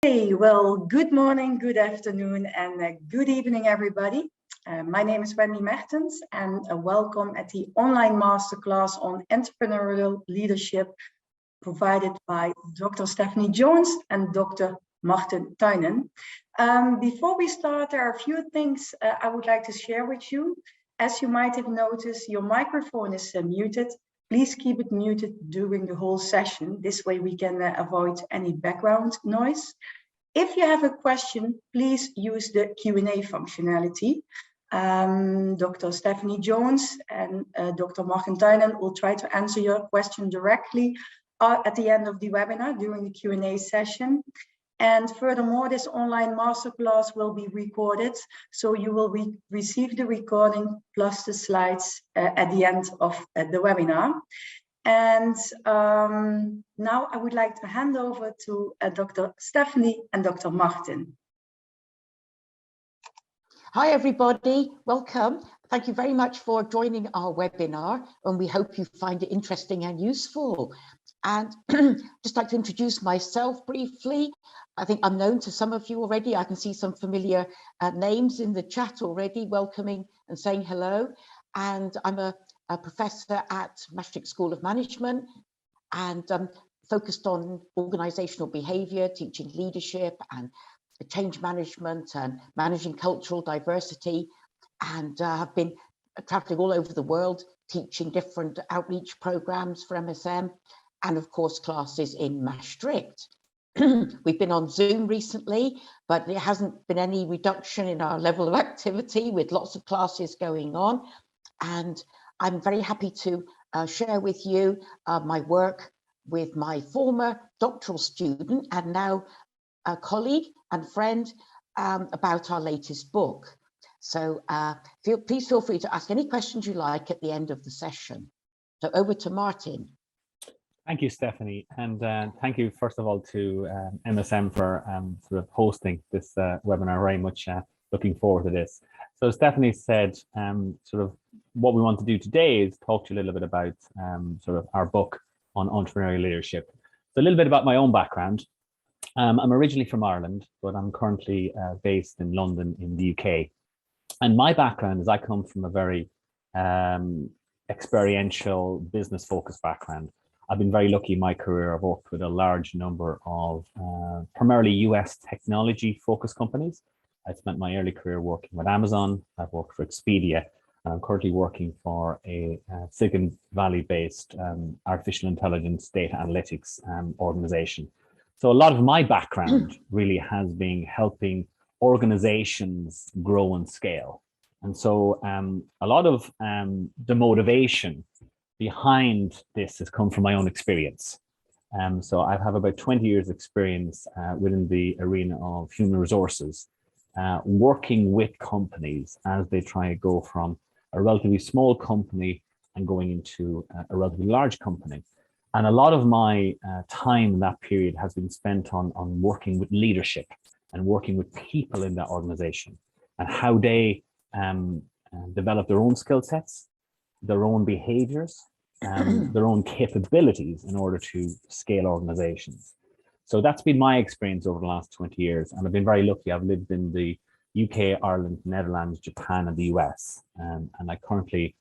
Hey, well, good morning, good afternoon, and good evening, everybody. My name is Wendy Mertens, and welcome at the online masterclass on entrepreneurial leadership provided by Dr. Stephanie Jones and Dr. Martin Tynan. Before we start, there are a few things I would like to share with you. As you might have noticed, your microphone is muted. Please keep it muted during the whole session. This way we can avoid any background noise. If you have a question, please use the Q&A functionality. Dr. Stephanie Jones and Dr. Martin Tynan will try to answer your question directly at the end of the webinar during the Q&A session. And furthermore, this online masterclass will be recorded, so you will receive the recording plus the slides at the end of the webinar. And now I would like to hand over to Dr. Stephanie and Dr. Martin. Hi, everybody. Welcome. Thank you very much for joining our webinar, and we hope you find it interesting and useful. And just like to introduce myself briefly. I think I'm known to some of you already. I can see some familiar names in the chat already, welcoming and saying hello. And I'm a professor at Maastricht School of Management and focused on organizational behavior, teaching leadership and change management and managing cultural diversity. And have been traveling all over the world, teaching different outreach programs for MSM and of course classes in Maastricht. We've been on Zoom recently, but there hasn't been any reduction in our level of activity with lots of classes going on. And I'm very happy to share with you my work with my former doctoral student and now a colleague and friend about our latest book. So please feel free to ask any questions you like at the end of the session. So over to Martin. Thank you, Stephanie, and thank you first of all to MSM for sort of hosting this webinar. Very much looking forward to this. So Stephanie said sort of what we want to do today is talk to you a little bit about sort of our book on entrepreneurial leadership. So a little bit about my own background. I'm originally from Ireland, but I'm currently based in London in the UK. And my background is I come from a very experiential, business-focused background. I've been very lucky in my career. I've worked with a large number of primarily US technology-focused companies. I spent my early career working with Amazon. I've worked for Expedia, and I'm currently working for a Silicon Valley-based artificial intelligence data analytics organization. So a lot of my background really has been helping organizations grow and scale. And so a lot of the motivation behind this has come from my own experience. So I have about 20 years experience within the arena of human resources, working with companies as they try to go from a relatively small company and going into a relatively large company. And a lot of my time in that period has been spent on working with leadership and working with people in that organization and how they develop their own skill sets, their own behaviors, their own capabilities in order to scale organizations. So that's been my experience over the last 20 years. And I've been very lucky. I've lived in the UK, Ireland, Netherlands, Japan, and the US. And I currently,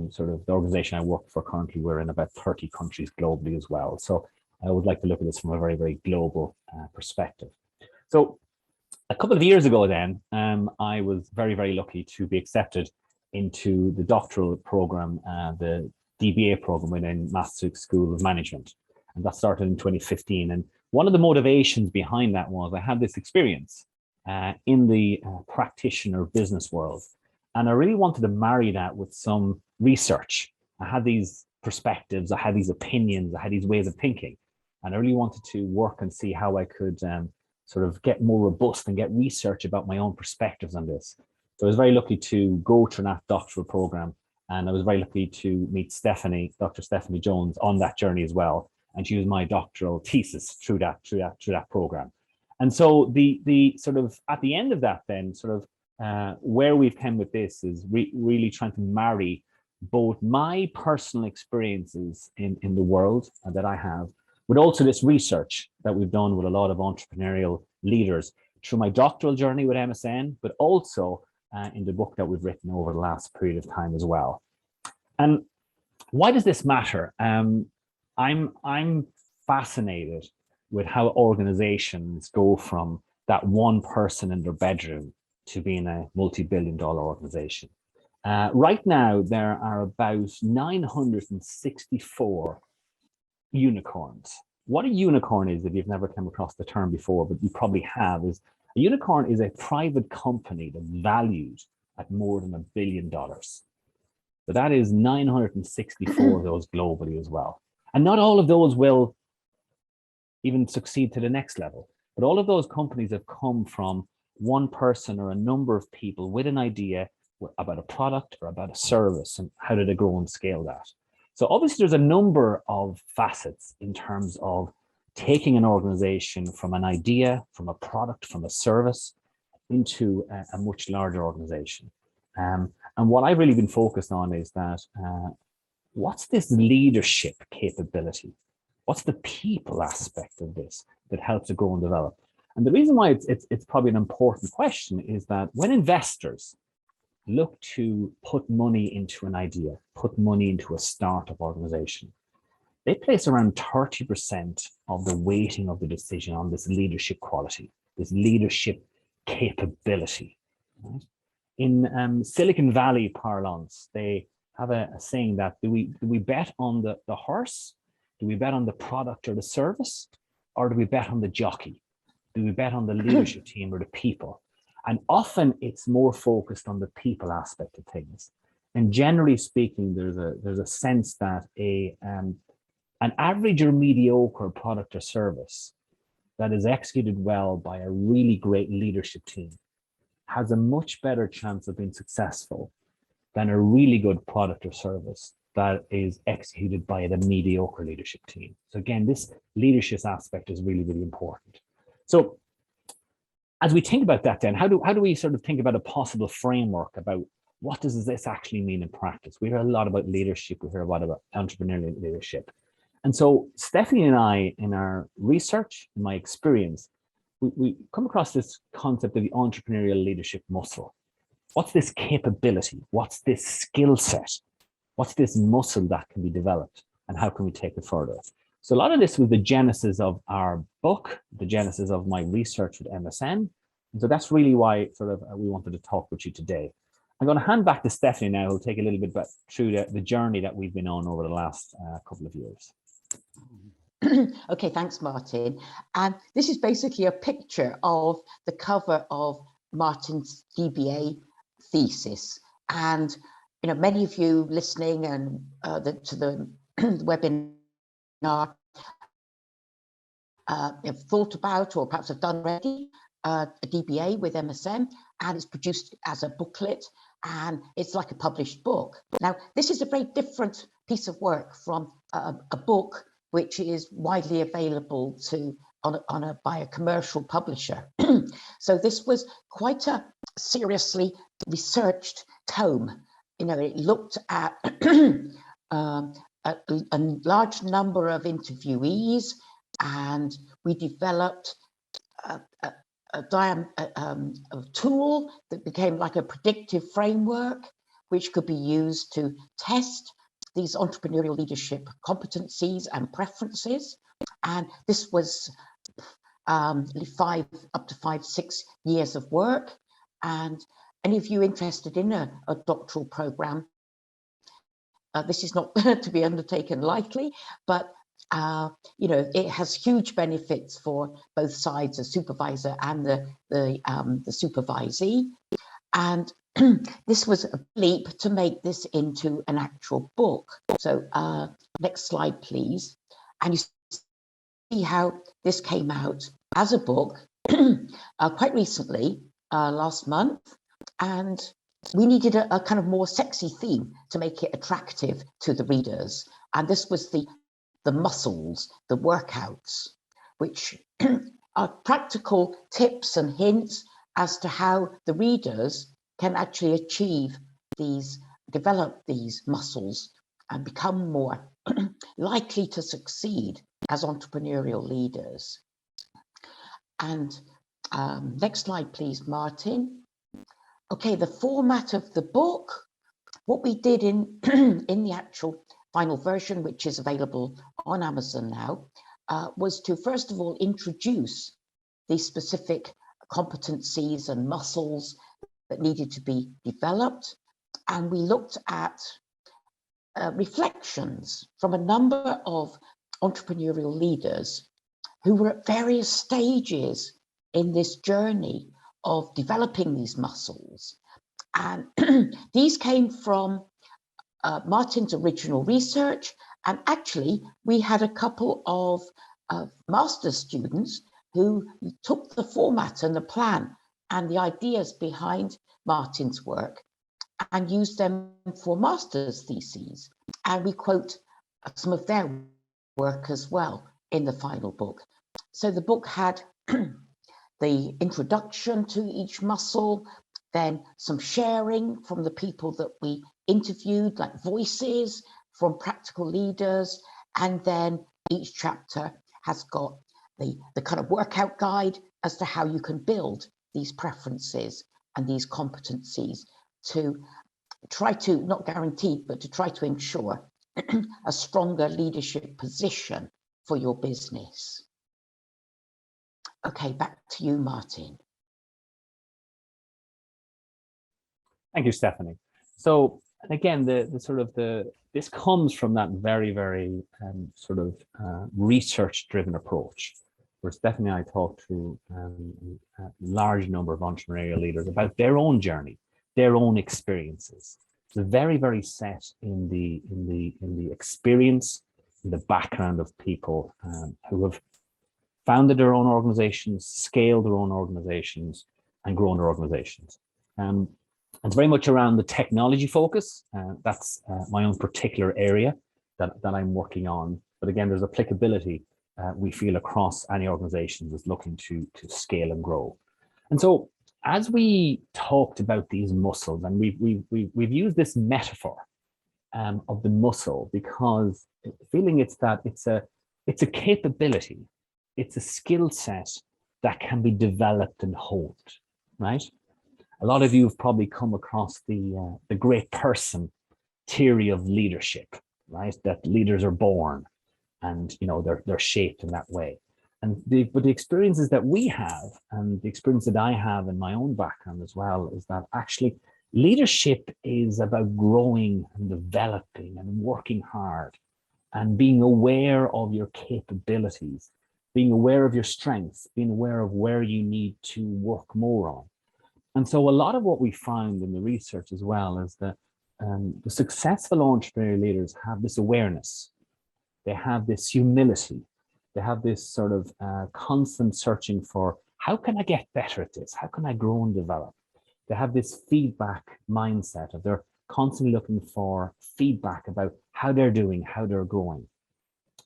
sort of the organization I work for currently, we're in about 30 countries globally as well. So I would like to look at this from a very, very global perspective. So a couple of years ago then, I was very, very lucky to be accepted into the doctoral program, the DBA program within Maastricht School of Management. And that started in 2015. And one of the motivations behind that was I had this experience in the practitioner business world. And I really wanted to marry that with some research. I had these perspectives, I had these opinions, I had these ways of thinking. And I really wanted to work and see how I could sort of get more robust and get research about my own perspectives on this. So I was very lucky to go through that doctoral program. And I was very lucky to meet Stephanie, Dr. Stephanie Jones, on that journey as well. And she was my doctoral thesis through that program. And so the sort of at the end of that, then sort of where we've come with this is really trying to marry both my personal experiences in the world that I have, but also this research that we've done with a lot of entrepreneurial leaders through my doctoral journey with MSN, but also in the book that we've written over the last period of time as well. And why does this matter? I'm fascinated with how organizations go from that one person in their bedroom to being a multi-billion-dollar organization. Right now, there are about 964 unicorns. What a unicorn is, if you've never come across the term before, but you probably have, is a unicorn is a private company that's valued at more than $1 billion. So that is 964 of those globally as well. And not all of those will even succeed to the next level, but all of those companies have come from one person or a number of people with an idea about a product or about a service, and how do they grow and scale that. So obviously there's a number of facets in terms of taking an organization from an idea, from a product, from a service into a much larger organization. And what I've really been focused on is that what's this leadership capability? What's the people aspect of this that helps to grow and develop? And the reason why it's probably an important question is that when investors look to put money into an idea, put money into a startup organization, they place around 30% of the weighting of the decision on this leadership quality, this leadership capability. Right? In Silicon Valley parlance, they have a saying that do we bet on the horse? Do we bet on the product or the service? Or do we bet on the jockey? Do we bet on the leadership team or the people? And often it's more focused on the people aspect of things. And generally speaking, there's a sense that an average or mediocre product or service that is executed well by a really great leadership team has a much better chance of being successful than a really good product or service that is executed by the mediocre leadership team. So again, this leadership aspect is really, really important. So as we think about that then, how do we sort of think about a possible framework about what does this actually mean in practice? We hear a lot about leadership, we hear a lot about entrepreneurial leadership. And so Stephanie and I, in our research, in my experience, we come across this concept of the entrepreneurial leadership muscle. What's this capability? What's this skill set? What's this muscle that can be developed? And how can we take it further? So a lot of this was the genesis of our book, the genesis of my research with MSN. And so that's really why sort of we wanted to talk with you today. I'm going to hand back to Stephanie now, who'll take a little bit through the journey that we've been on over the last couple of years. Okay, thanks, Martin. And this is basically a picture of the cover of Martin's DBA thesis. And you know, many of you listening and to the webinar have thought about, or perhaps have done already, a DBA with MSN, and it's produced as a booklet, and it's like a published book. Now, this is a very different piece of work from a book which is widely available by a commercial publisher. So this was quite a seriously researched tome. You know, it looked at a large number of interviewees, and we developed a tool that became like a predictive framework, which could be used to test these entrepreneurial leadership competencies and preferences. And this was up to 5-6 years of work. And any of you interested in a doctoral program, this is not to be undertaken lightly, but you know, it has huge benefits for both sides, the supervisor and the supervisee. And this was a leap to make this into an actual book. So next slide, please. And you see how this came out as a book quite recently, last month. And we needed a kind of more sexy theme to make it attractive to the readers. And this was the muscles, the workouts, which are practical tips and hints as to how the readers can actually develop these muscles and become more likely to succeed as entrepreneurial leaders. And next slide, please, Martin. Okay, the format of the book, what we did in, in the actual final version, which is available on Amazon now, was to first of all introduce the specific competencies and muscles that needed to be developed. And we looked at reflections from a number of entrepreneurial leaders who were at various stages in this journey of developing these muscles. And these came from Martin's original research. And actually, we had a couple of master's students who took the format and the plan and the ideas behind Martin's work and used them for master's theses. And we quote some of their work as well in the final book. So the book had the introduction to each muscle, then some sharing from the people that we interviewed, like voices from practical leaders, and then each chapter has got the kind of workout guide as to how you can build these preferences and these competencies to try to, not guarantee, but to try to ensure a stronger leadership position for your business. Okay, back to you, Martin. Thank you, Stephanie. So again, this comes from that very, very research-driven approach, where Stephanie and I talked to a large number of entrepreneurial leaders about their own journey, their own experiences. It's very, very set in the experience, in the background of people who have founded their own organizations, scaled their own organizations, and grown their organizations. It's very much around the technology focus. That's my own particular area that I'm working on. But again, there's applicability we feel across any organization that's looking to scale and grow. And so as we talked about these muscles, and we've used this metaphor of the muscle, because feeling it's a capability, it's a skill set that can be developed and honed, right? A lot of you have probably come across the great person theory of leadership, right? That leaders are born, and they're shaped in that way. But the experiences that we have, and the experience that I have in my own background as well, is that actually leadership is about growing and developing and working hard and being aware of your capabilities, being aware of your strengths, being aware of where you need to work more on. And so a lot of what we found in the research as well is that the successful entrepreneurial leaders have this awareness, they have this humility, they have this sort of constant searching for, how can I get better at this? How can I grow and develop? They have this feedback mindset of they're constantly looking for feedback about how they're doing, how they're growing.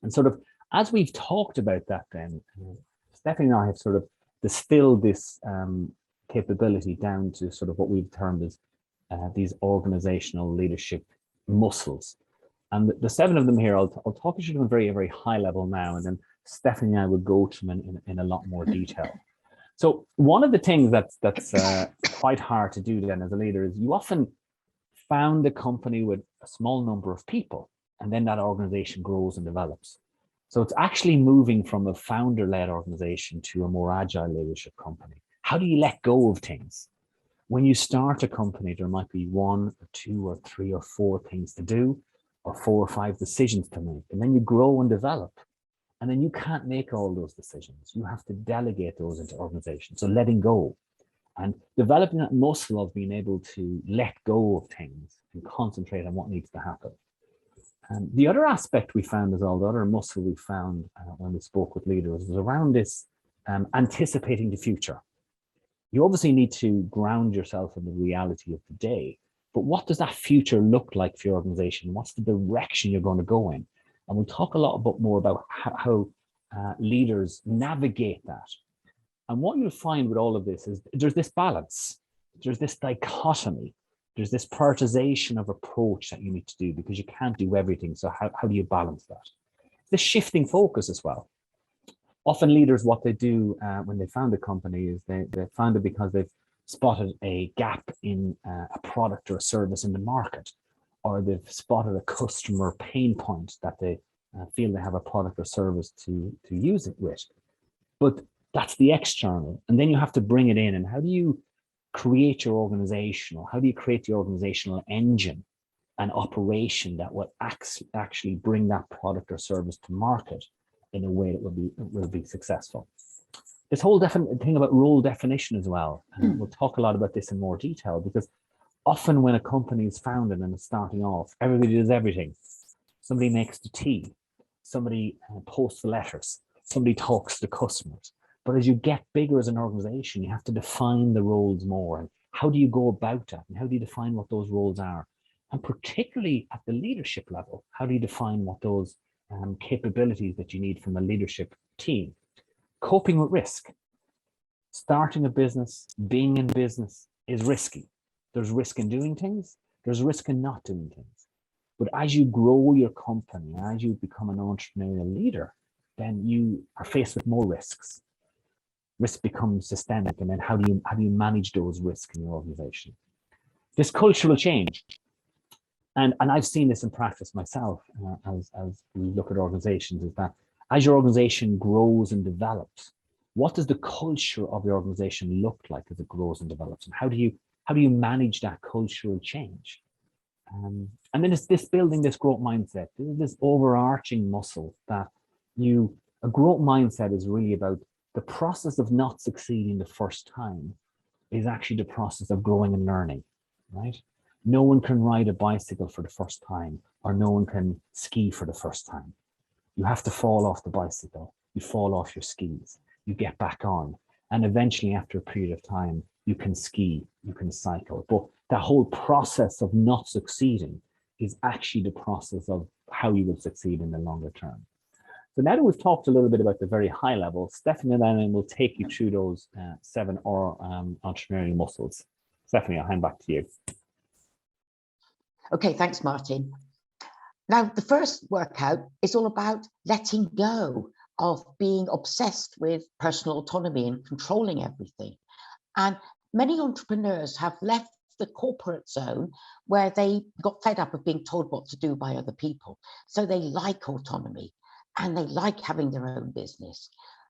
And sort of as we've talked about that, then Stephanie and I have sort of distilled this capability down to sort of what we've termed as these organizational leadership muscles. And the 7 of them here, I'll talk to you on a very, very high level now, and then Stephanie and I will go to them in a lot more detail. So one of the things that's quite hard to do then as a leader is you often found a company with a small number of people, and then that organization grows and develops. So it's actually moving from a founder-led organization to a more agile leadership company. How do you let go of things? When you start a company, there might be 1 or 2 or 3 or 4 things to do, or 4 or 5 decisions to make. And then you grow and develop. And then you can't make all those decisions. You have to delegate those into organizations. So letting go and developing that muscle of being able to let go of things and concentrate on what needs to happen. And the other aspect we found as well, the other muscle we found when we spoke with leaders, was around this anticipating the future. You obviously need to ground yourself in the reality of today, but what does that future look like for your organization? What's the direction you're going to go in? And we'll talk a lot more about how leaders navigate that. And what you'll find with all of this is there's this balance, there's this dichotomy, there's this prioritization of approach that you need to do, because you can't do everything. So how do you balance that? the shifting focus as well. Often leaders, what they do when they found a company is they found it because they've spotted a gap in a product or a service in the market, or they've spotted a customer pain point that they feel they have a product or service to use it with. But that's the external. And then you have to bring it in. And how do you create your organizational? How do you create the organizational engine and operation that will actually bring that product or service to market in a way that will be successful? This whole thing about role definition as well. We'll talk a lot about this in more detail, because often when a company is founded and it's starting off, everybody does everything. Somebody makes the tea, somebody posts the letters, somebody talks to customers. But as you get bigger as an organization, you have to define the roles more. And how do you go about that? And how do you define what those roles are? And particularly at the leadership level, how do you define what those capabilities that you need from a leadership team? Coping with risk. Starting a business, being in business is risky. There's risk in doing things. There's risk in not doing things. But as you grow your company, as you become an entrepreneurial leader, then you are faced with more risks. Risk becomes systemic, and then how do you manage those risks in your organization? This cultural change, and I've seen this in practice myself as we look at organizations, is that as your organization grows and develops, what does the culture of your organization look like as it grows and develops, and how do you manage that cultural change? And then it's this building this growth mindset, this overarching muscle that a growth mindset is really about. The process of not succeeding the first time is actually the process of growing and learning, right? No one can ride a bicycle for the first time, or no one can ski for the first time. You have to fall off the bicycle, you fall off your skis, you get back on, and eventually after a period of time, you can ski, you can cycle. But that whole process of not succeeding is actually the process of how you will succeed in the longer term. So now that we've talked a little bit about the very high level, Stephanie and I will take you through those 7 entrepreneurial muscles. Stephanie, I'll hand back to you. Okay, thanks, Martin. Now, the first workout is all about letting go of being obsessed with personal autonomy and controlling everything. And many entrepreneurs have left the corporate zone where they got fed up of being told what to do by other people. So they like autonomy. And they like having their own business.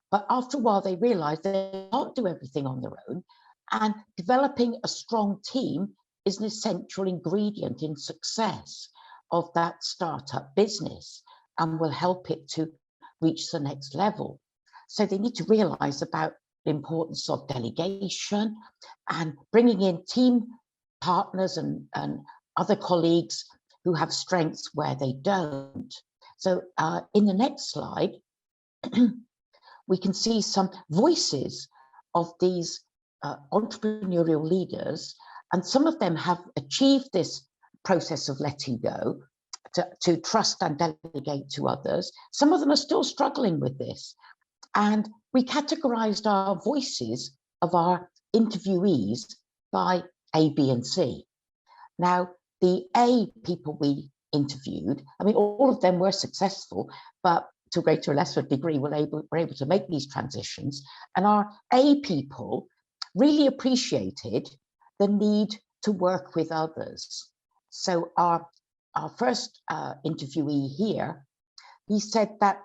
But after a while, they realize they can't do everything on their own. And developing a strong team is an essential ingredient in success of that startup business and will help it to reach the next level. So they need to realize about the importance of delegation and bringing in team partners and other colleagues who have strengths where they don't. So in the next slide, we can see some voices of these entrepreneurial leaders, and some of them have achieved this process of letting go to trust and delegate to others. Some of them are still struggling with this. And we categorized our voices of our interviewees by A, B, and C. Now, the A people we interviewed, I mean, all of them were successful, but to a greater or lesser degree were able to make these transitions. And our A people really appreciated the need to work with others. So our first interviewee here, he said that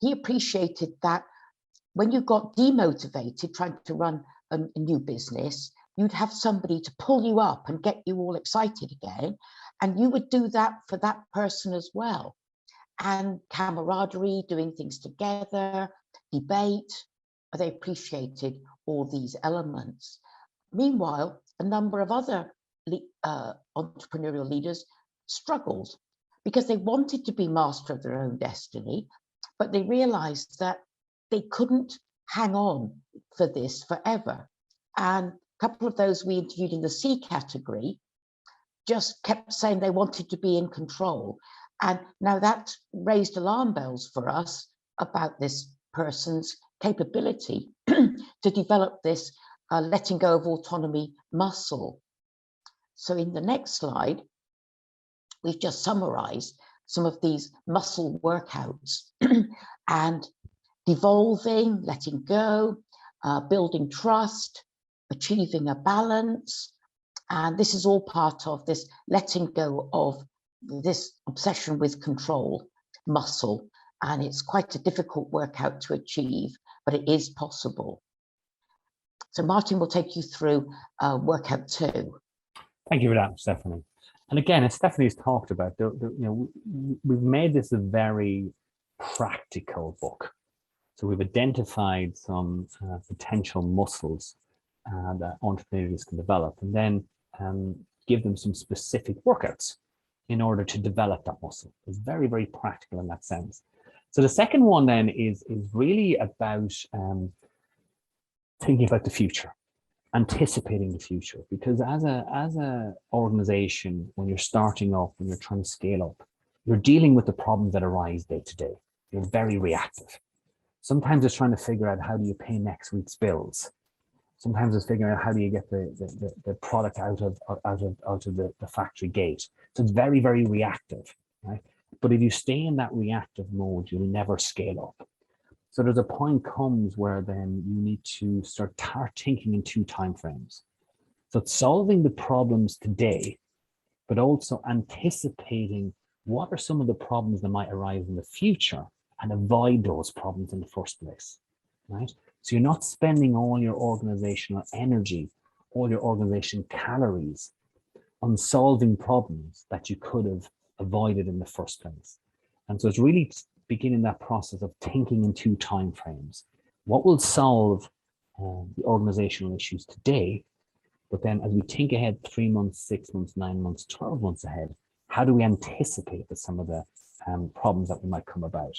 he appreciated that when you got demotivated trying to run a new business, you'd have somebody to pull you up and get you all excited again. And you would do that for that person as well. And camaraderie, doing things together, debate, they appreciated all these elements. Meanwhile, a number of other entrepreneurial leaders struggled because they wanted to be master of their own destiny, but they realized that they couldn't hang on for this forever. And a couple of those we interviewed in the C category just kept saying they wanted to be in control. And now that raised alarm bells for us about this person's capability to develop this letting go of autonomy muscle. So in the next slide, we've just summarized some of these muscle workouts and devolving, letting go, building trust, achieving a balance. And this is all part of this letting go of this obsession with control muscle. And it's quite a difficult workout to achieve, but it is possible. So Martin will take you through workout 2. Thank you for that, Stephanie. And again, as Stephanie's talked about, we've made this a very practical book. So we've identified some potential muscles that entrepreneurs can develop, and then give them some specific workouts in order to develop that muscle. It's very, very practical in that sense. So the second one then is really about thinking about the future, anticipating the future, because as a organization, when you're starting up, when you're trying to scale up, you're dealing with the problems that arise day to day. You're very reactive. Sometimes it's trying to figure out, how do you pay next week's bills? Sometimes it's figuring out, how do you get the product out of the factory gate? So it's very, very reactive, right? But if you stay in that reactive mode, you'll never scale up. So there's a point comes where then you need to start thinking in 2 time frames. So it's solving the problems today, but also anticipating what are some of the problems that might arise in the future and avoid those problems in the first place, right? So you're not spending all your organizational energy, all your organization calories on solving problems that you could have avoided in the first place. And so it's really beginning that process of thinking in 2 time frames. What will solve the organizational issues today? But then as we think ahead 3 months, 6 months, 9 months, 12 months ahead, how do we anticipate that some of the problems that we might come about?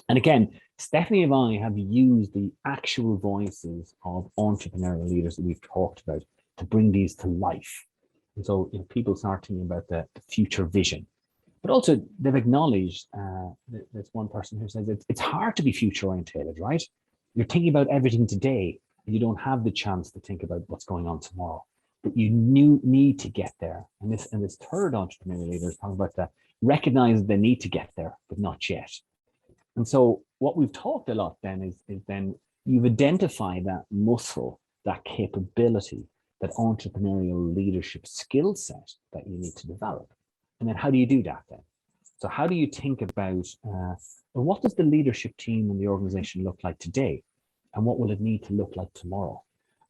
And again, Stephanie and I have used the actual voices of entrepreneurial leaders that we've talked about to bring these to life. And so people start thinking about the future vision. But also they've acknowledged, there's one person who says it's hard to be future oriented, right? You're thinking about everything today and you don't have the chance to think about what's going on tomorrow. But you need to get there. And this third entrepreneurial leader is talking about that, recognize they need to get there, but not yet. And so what we've talked a lot then is then you've identified that muscle, that capability, that entrepreneurial leadership skill set that you need to develop. And then how do you do that then? So how do you think about, what does the leadership team and the organization look like today? And what will it need to look like tomorrow?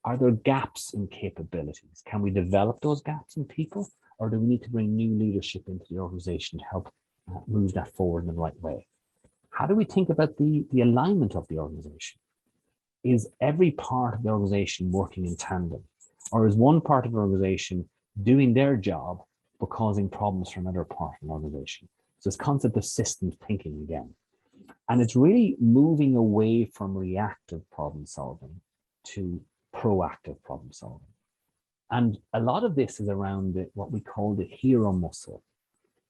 Are there gaps in capabilities? Can we develop those gaps in people? Or do we need to bring new leadership into the organization to help move that forward in the right way? How do we think about the alignment of the organization? Is every part of the organization working in tandem? Or is one part of the organization doing their job but causing problems for another part of the organization? So this concept of systems thinking again. And it's really moving away from reactive problem solving to proactive problem solving. And a lot of this is around what we call the hero muscle.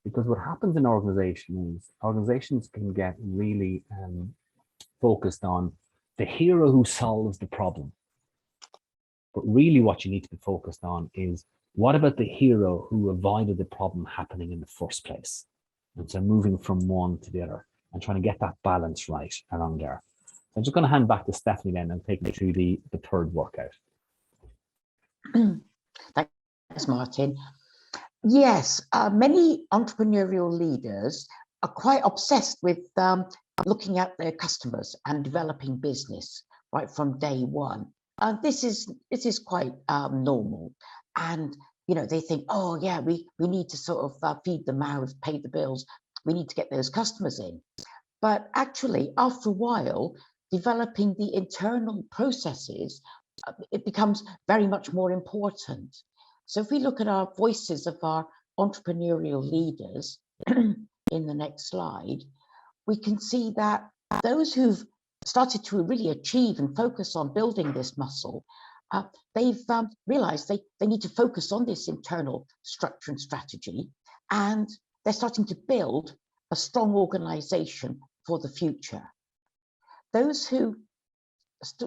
Because what happens in organizations can get really focused on the hero who solves the problem. But really what you need to be focused on is, what about the hero who avoided the problem happening in the first place? And so moving from one to the other and trying to get that balance right along there. So I'm just going to hand back to Stephanie then and take me through the third workout. Thanks, Martin. Yes, many entrepreneurial leaders are quite obsessed with looking at their customers and developing business right from day one. This is quite normal, and they think, oh yeah, we need to sort of feed the mouths, pay the bills. We need to get those customers in. But actually, after a while, developing the internal processes, it becomes very much more important. So if we look at our voices of our entrepreneurial leaders in the next slide, we can see that those who've started to really achieve and focus on building this muscle, they've realized they need to focus on this internal structure and strategy, and they're starting to build a strong organization for the future. Those who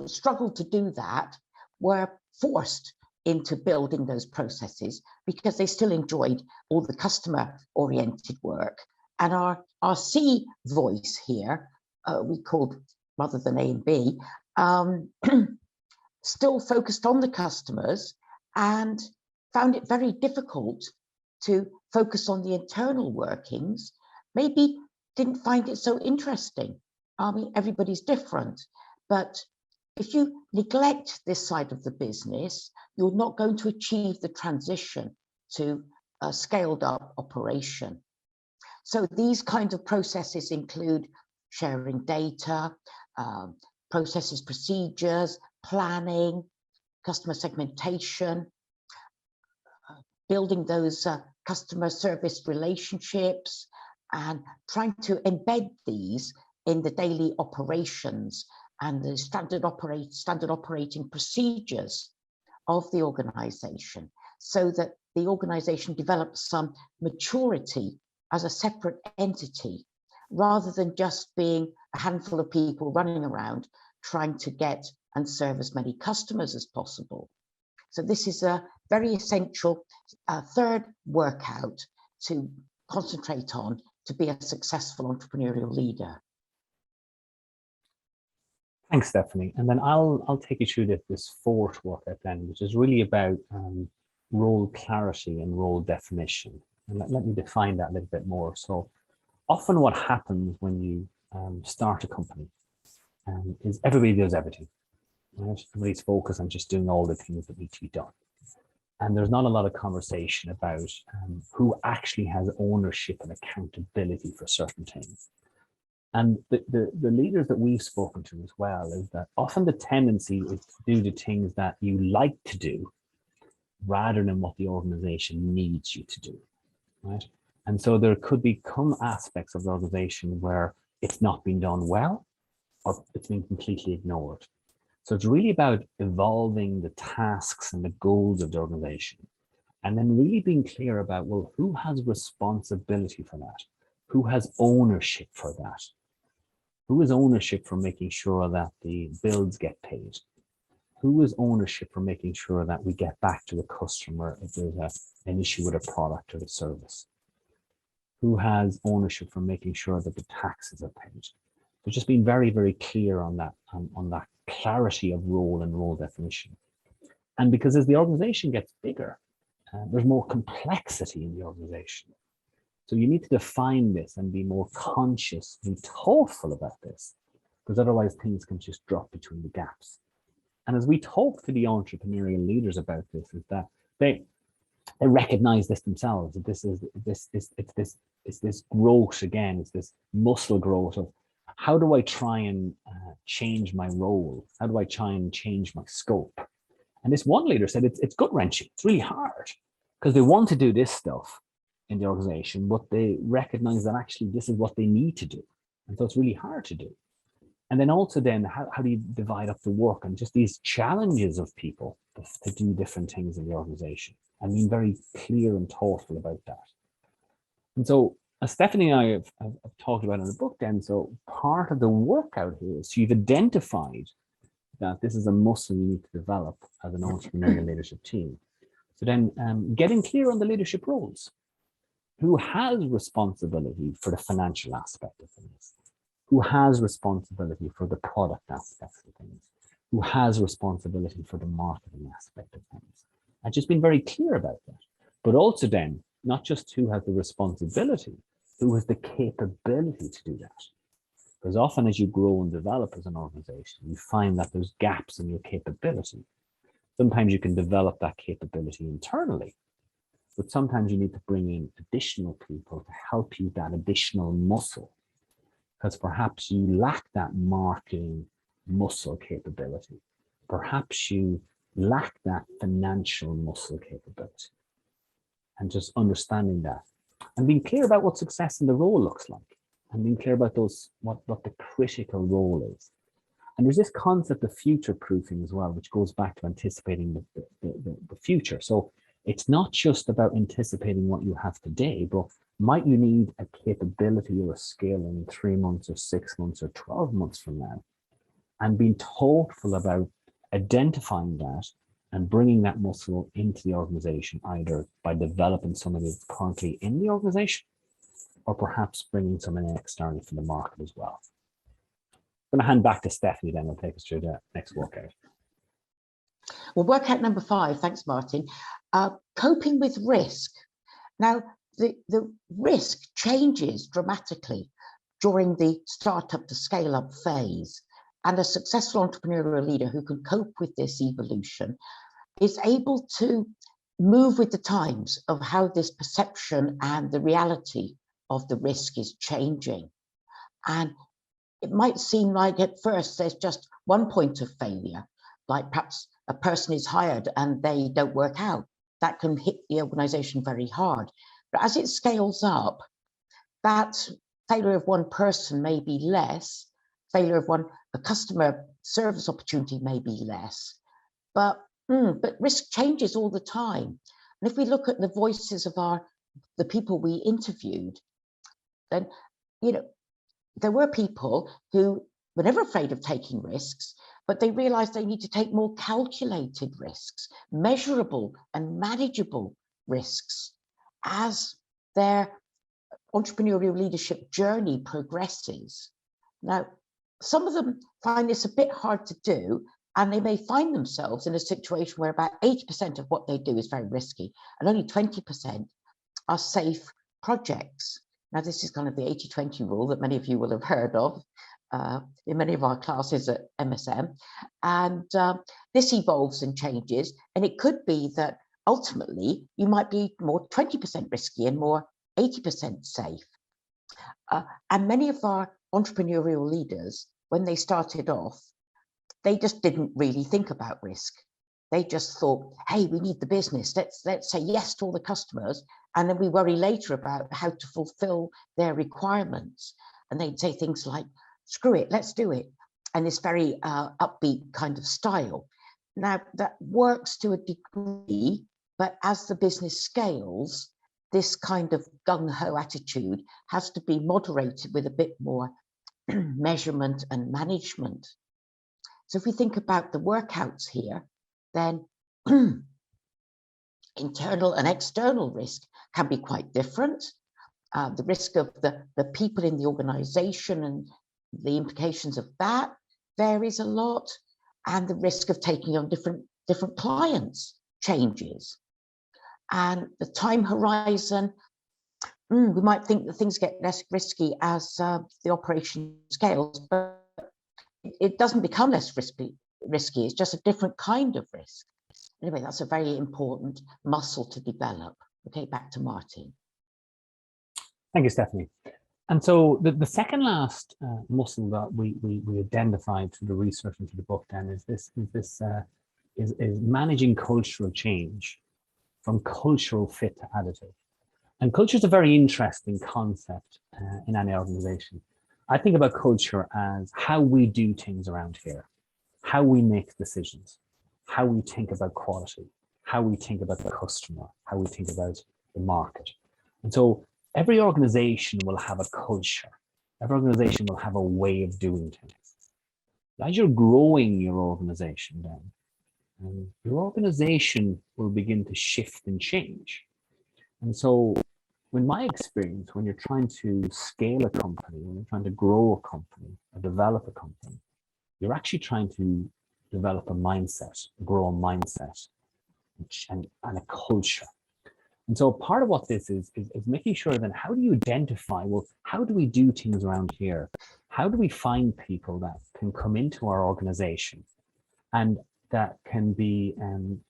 struggled to do that were forced into building those processes because they still enjoyed all the customer-oriented work And our C voice here, we called rather than A and B, still focused on the customers and found it very difficult to focus on the internal workings, maybe didn't find it so interesting. I mean, everybody's different, but if you neglect this side of the business, you're not going to achieve the transition to a scaled up operation. So these kinds of processes include sharing data, processes, procedures, planning, customer segmentation, building those customer service relationships, and trying to embed these in the daily operations and the standard operating procedures of the organization, so that the organization develops some maturity as a separate entity, rather than just being a handful of people running around trying to get and serve as many customers as possible. So this is a very essential third workout to concentrate on to be a successful entrepreneurial leader. Thanks, Stephanie. And then I'll take you through this fourth workout then, which is really about role clarity and role definition. And let me define that a little bit more. So often what happens when you start a company is everybody does everything. Right? Everybody's focused on just doing all the things that need to be done. And there's not a lot of conversation about who actually has ownership and accountability for certain things. And the leaders that we've spoken to as well is that often the tendency is to do the things that you like to do rather than what the organization needs you to do, right? And so there could become aspects of the organization where it's not being done well or it's being completely ignored. So it's really about evolving the tasks and the goals of the organization, and then really being clear about, well, who has responsibility for that? Who has ownership for that? Who has ownership for making sure that the bills get paid? Who has ownership for making sure that we get back to the customer if there's an issue with a product or a service? Who has ownership for making sure that the taxes are paid? So just being very, very clear on that clarity of role and role definition. And because as the organization gets bigger, there's more complexity in the organization. So you need to define this and be more conscious and thoughtful about this, because otherwise things can just drop between the gaps. And as we talk to the entrepreneurial leaders about this, is that they recognize this themselves, that this is this growth again, it's this muscle growth of how do I try and change my role? How do I try and change my scope? And this one leader said it's gut-wrenching. It's really hard because they want to do this stuff in the organization, but they recognize that actually this is what they need to do. And so it's really hard to do. And then also then, how do you divide up the work and just these challenges of people to do different things in the organization? And being very clear and thoughtful about that. And so as Stephanie and I have talked about in the book then, so part of the workout here is you've identified that this is a muscle you need to develop as an entrepreneurial leadership team. So then getting clear on the leadership roles. Who has responsibility for the financial aspect of things? Who has responsibility for the product aspects of things? Who has responsibility for the marketing aspect of things? And just being very clear about that. But also then, not just who has the responsibility, who has the capability to do that. Because often as you grow and develop as an organization, you find that there's gaps in your capability. Sometimes you can develop that capability internally, but sometimes you need to bring in additional people to help you that additional muscle, because perhaps you lack that marketing muscle capability. Perhaps you lack that financial muscle capability. And just understanding that and being clear about what success in the role looks like, and being clear about what the critical role is. And there's this concept of future proofing as well, which goes back to anticipating the future. So it's not just about anticipating what you have today, but might you need a capability or a skill in 3 months or 6 months or 12 months from now? And being thoughtful about identifying that and bringing that muscle into the organization, either by developing somebody that's currently in the organization or perhaps bringing someone in externally from the market as well. I'm going to hand back to Stephanie, then we'll take us through the next workout. Well, workout number 5, thanks, Martin. Coping with risk. Now, the risk changes dramatically during the startup to scale up phase. And a successful entrepreneurial leader who can cope with this evolution is able to move with the times of how this perception and the reality of the risk is changing. And it might seem like at first there's just one point of failure, like perhaps a person is hired and they don't work out. That can hit the organization very hard. But as it scales up, that failure of one person may be less, failure of a customer service opportunity may be less, but risk changes all the time. And if we look at the voices of the people we interviewed, then, there were people who were never afraid of taking risks, but they realized they need to take more calculated risks, measurable and manageable risks as their entrepreneurial leadership journey progresses. Now, some of them find this a bit hard to do, and they may find themselves in a situation where about 80% of what they do is very risky, and only 20% are safe projects. Now, this is kind of the 80-20 rule that many of you will have heard of in many of our classes at MSM. And this evolves and changes, and it could be that ultimately you might be more 20% risky and more 80% safe. And many of our entrepreneurial leaders, when they started off, they just didn't really think about risk. They just thought, hey, we need the business. Let's say yes to all the customers. And then we worry later about how to fulfill their requirements. And they'd say things like, screw it, let's do it. And this very upbeat kind of style. Now, that works to a degree, but as the business scales, this kind of gung-ho attitude has to be moderated with a bit more measurement and management. So if we think about the workouts here, then internal and external risk can be quite different. The risk of the people in the organization and the implications of that varies a lot, and the risk of taking on different clients changes. And the time horizon, we might think that things get less risky as the operation scales, but it doesn't become less risky. It's just a different kind of risk. Anyway, that's a very important muscle to develop. Okay, back to Martin. Thank you, Stephanie. And so the second last muscle that we identified through the research into the book then is managing cultural change from cultural fit to additive. And culture is a very interesting concept in any organization. I think about culture as how we do things around here, how we make decisions, how we think about quality, how we think about the customer, how we think about the market. And so every organization will have a culture. Every organization will have a way of doing things. As you're growing your organization then, your organization will begin to shift and change. And so in my experience, when you're trying to scale a company, when you're trying to grow a company or develop a company, you're actually trying to develop a mindset, grow a mindset and a culture. And so part of what this is making sure then how do you identify, well, how do we do things around here? How do we find people that can come into our organization and that can be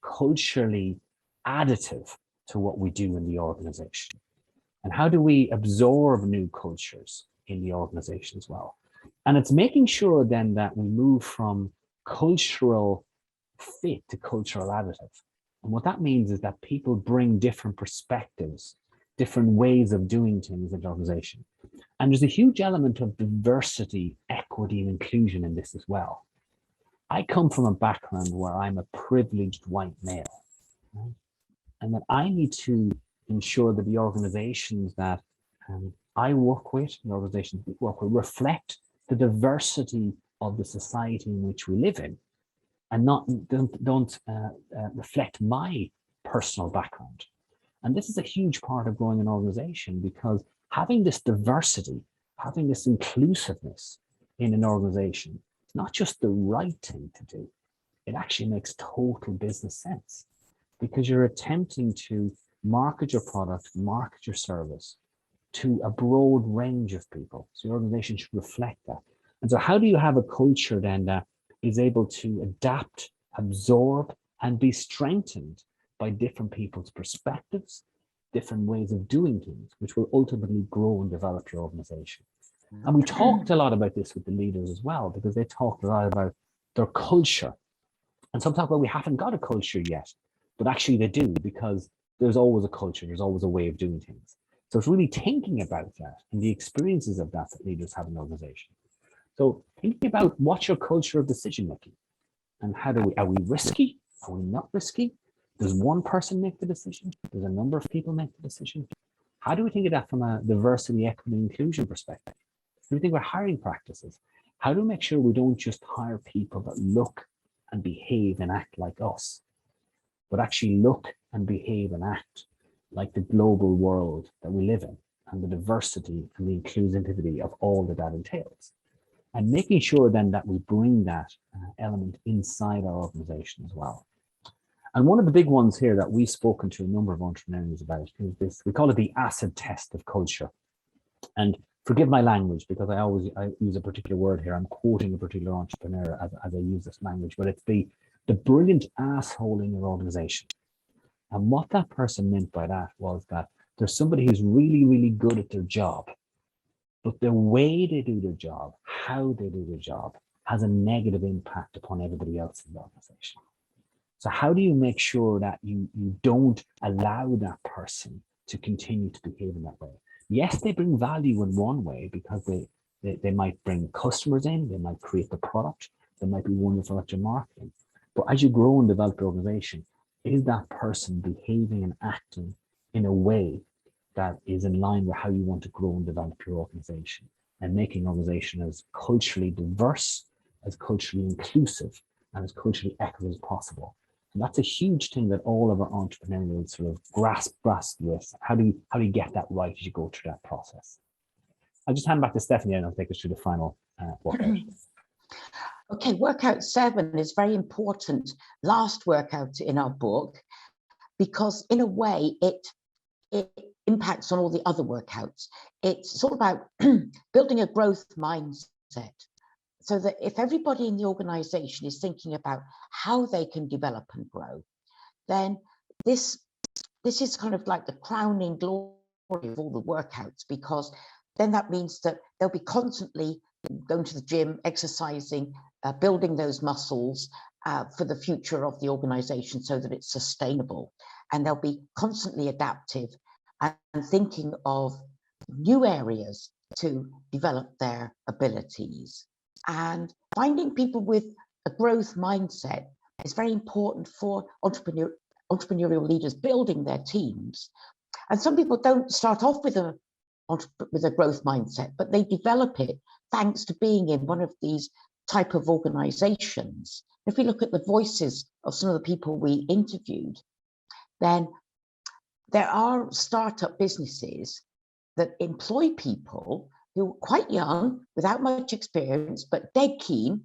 culturally additive to what we do in the organization? And how do we absorb new cultures in the organization as well? And it's making sure then that we move from cultural fit to cultural additive. And what that means is that people bring different perspectives, different ways of doing things in the organization. And there's a huge element of diversity, equity, and inclusion in this as well. I come from a background where I'm a privileged white male, right? And that I need to ensure that the organizations that I work with, the organizations we work with, reflect the diversity of the society in which we live in, and don't reflect my personal background. And this is a huge part of growing an organization, because having this diversity, having this inclusiveness in an organization, it's not just the right thing to do. It actually makes total business sense because you're attempting to market your product, market your service to a broad range of people. So your organization should reflect that. And so how do you have a culture then that is able to adapt, absorb, and be strengthened by different people's perspectives, different ways of doing things, which will ultimately grow and develop your organization? And we talked a lot about this with the leaders as well, because they talked a lot about their culture. And some talk, well, we haven't got a culture yet, but actually they do, because there's always a culture, there's always a way of doing things. So it's really thinking about that and the experiences of that leaders have in an organization. So thinking about what's your culture of decision making, and how do we, are we risky? Are we not risky? Does one person make the decision? Does a number of people make the decision? How do we think of that from a diversity, equity, inclusion perspective? Do we think about hiring practices? How do we make sure we don't just hire people that look and behave and act like us, but actually look and behave and act like the global world that we live in, and the diversity and the inclusivity of all that that entails? And making sure then that we bring that element inside our organization as well. And one of the big ones here that we've spoken to a number of entrepreneurs about is this, we call it the acid test of culture. And forgive my language, because I use a particular word here. I'm quoting a particular entrepreneur as I use this language, but it's the brilliant asshole in your organization. And what that person meant by that was that there's somebody who's really, really good at their job, but the way they do their job, how they do their job, has a negative impact upon everybody else in the organization. So how do you make sure that you don't allow that person to continue to behave in that way? Yes, they bring value in one way, because they might bring customers in, they might create the product, they might be wonderful at your marketing. But as you grow and develop your organization, is that person behaving and acting in a way that is in line with how you want to grow and develop your organization, and making organization as culturally diverse, as culturally inclusive, and as culturally equitable as possible? And that's a huge thing that all of our entrepreneurs sort of grasp with. How do you get that right as you go through that process? I'll just hand back to Stephanie and I'll take us through the final workout. Okay, workout 7 is very important, last workout in our book, because in a way it impacts on all the other workouts. It's all about building a growth mindset, so that if everybody in the organization is thinking about how they can develop and grow, then this is kind of like the crowning glory of all the workouts, because then that means that they'll be constantly going to the gym, exercising, building those muscles for the future of the organization so that it's sustainable. And they'll be constantly adaptive and thinking of new areas to develop their abilities. And finding people with a growth mindset is very important for entrepreneurial leaders building their teams. And some people don't start off with a growth mindset, but they develop it thanks to being in one of these type of organizations. If we look at the voices of some of the people we interviewed, then there are startup businesses that employ people who are quite young, without much experience, but dead keen,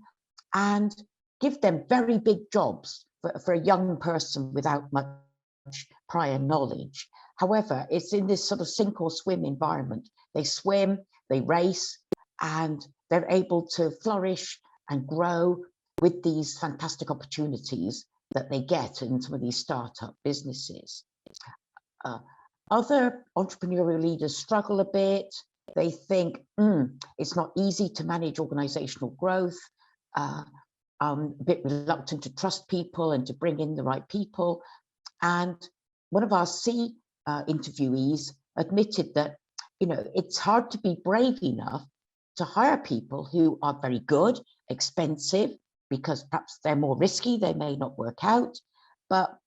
and give them very big jobs for a young person without much prior knowledge. However, it's in this sort of sink or swim environment. They swim, they race, and they're able to flourish and grow with these fantastic opportunities that they get in some of these startup businesses. Other entrepreneurial leaders struggle a bit. They think it's not easy to manage organizational growth. I'm a bit reluctant to trust people and to bring in the right people. And one of our C interviewees admitted that, it's hard to be brave enough to hire people who are very good, expensive, because perhaps they're more risky, they may not work out. But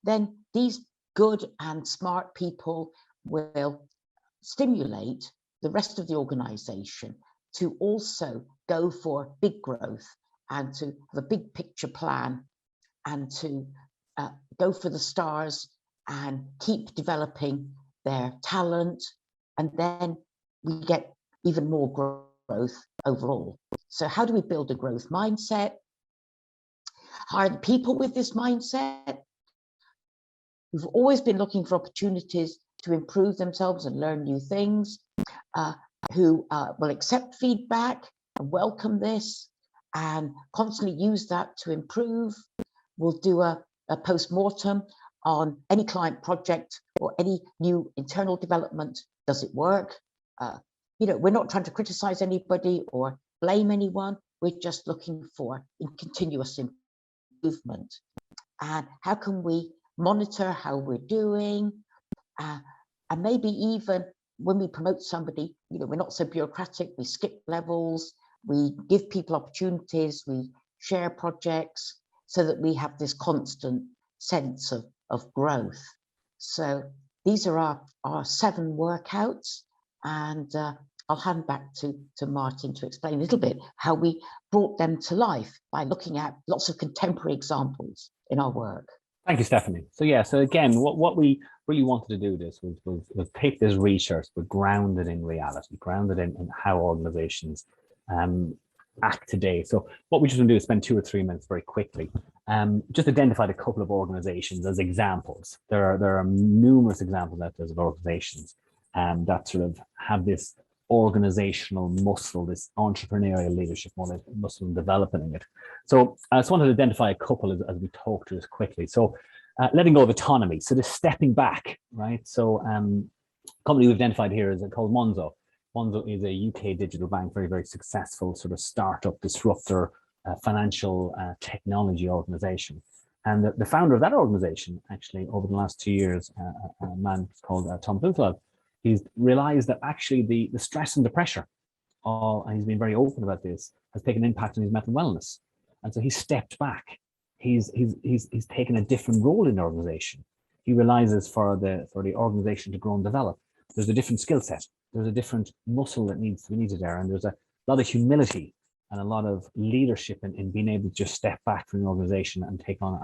then these good and smart people will stimulate the rest of the organization to also go for big growth and to have a big picture plan and to go for the stars and keep developing their talent and then we get even more growth overall. So how do we build a growth mindset? Hire the people with this mindset who've always been looking for opportunities to improve themselves and learn new things, who will accept feedback and welcome this and constantly use that to improve. We'll do a post-mortem on any client project or any new internal development. Does it work? We're not trying to criticize anybody or blame anyone. We're just looking for continuous improvement. And how can we monitor how we're doing? And maybe even when we promote somebody, we're not so bureaucratic. We skip levels, we give people opportunities, we share projects so that we have this constant sense of growth. So these are our 7 workouts, and I'll hand back to Martin to explain a little bit how we brought them to life by looking at lots of contemporary examples in our work. Thank you, Stephanie. So yeah, so again, what we really wanted to do this was take this research, but ground it in reality, grounded in how organizations act today. So what we just want to do is spend 2 or 3 minutes very quickly, just identified a couple of organizations as examples. There are numerous examples out there of organizations that sort of have this organizational muscle, this entrepreneurial leadership muscle, and developing it. So I just wanted to identify a couple as we talk through this quickly. So letting go of autonomy, so this stepping back, right? So company we've identified here is called Monzo. Monzo is a UK digital bank, very, very successful sort of startup, disruptor, financial technology organization. And the founder of that organization, actually, over the last 2 years, a man called Tom Bluthwell, he's realized that actually the stress and the pressure, and he's been very open about this, has taken an impact on his mental wellness. And so he stepped back. He's taken a different role in the organization. He realizes for the organization to grow and develop, there's a different skill set. There's a different muscle that needs to be needed there. And there's a lot of humility and a lot of leadership in being able to just step back from the organization and take on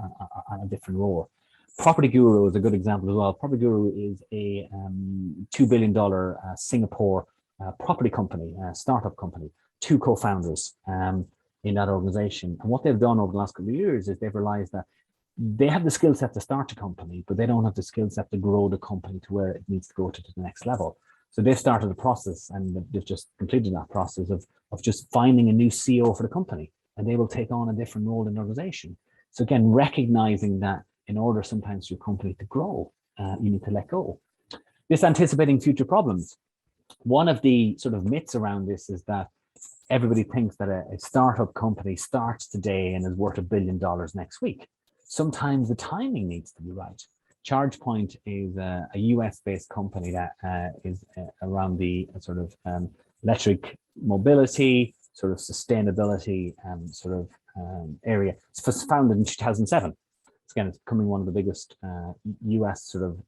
a different role. Property Guru is a good example as well. Property Guru is a $2 billion Singapore property company, startup company, 2 co-founders in that organization. And what they've done over the last couple of years is they've realized that they have the skill set to start a company, but they don't have the skill set to grow the company to where it needs to go to the next level. So they've started a process, and they've just completed that process of just finding a new CEO for the company, and they will take on a different role in the organization. So again, recognizing that in order sometimes for your company to grow, you need to let go. This anticipating future problems. One of the sort of myths around this is that everybody thinks that a startup company starts today and is worth $1 billion next week. Sometimes the timing needs to be right. ChargePoint is a US-based company that is around the sort of electric mobility, sort of sustainability area. It was founded in 2007. Again, it's becoming one of the biggest US sort of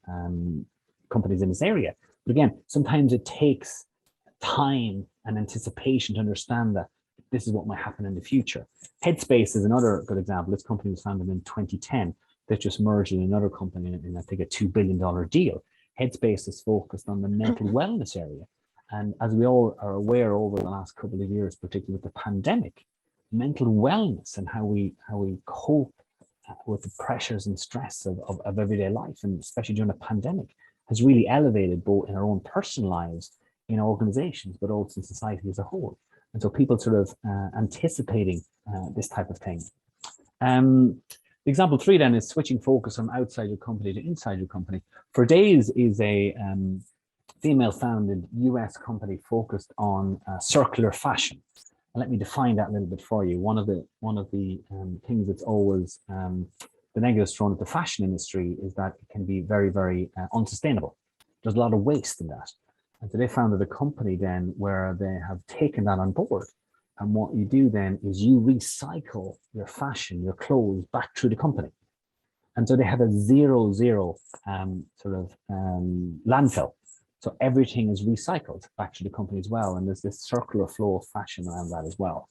companies in this area. But again, sometimes it takes time and anticipation to understand that this is what might happen in the future. Headspace is another good example. This company was founded in 2010. They just merged with another company in, I think, a $2 billion deal. Headspace is focused on the mental wellness area. And as we all are aware over the last couple of years, particularly with the pandemic, mental wellness and how we cope with the pressures and stress of everyday life, and especially during a pandemic, has really elevated both in our own personal lives, in organizations, but also in society as a whole. And so people sort of anticipating this type of thing. Example 3 then is switching focus from outside your company to inside your company. For Days is a female-founded US company focused on circular fashion. And let me define that a little bit for you. One of the things that's always the negatives thrown at the fashion industry is that it can be very, very unsustainable. There's a lot of waste in that. And so they founded a company then where they have taken that on board. And what you do then is you recycle your fashion, your clothes back through the company. And so they have a zero landfill. So everything is recycled back to the company as well. And there's this circular flow of fashion around that as well.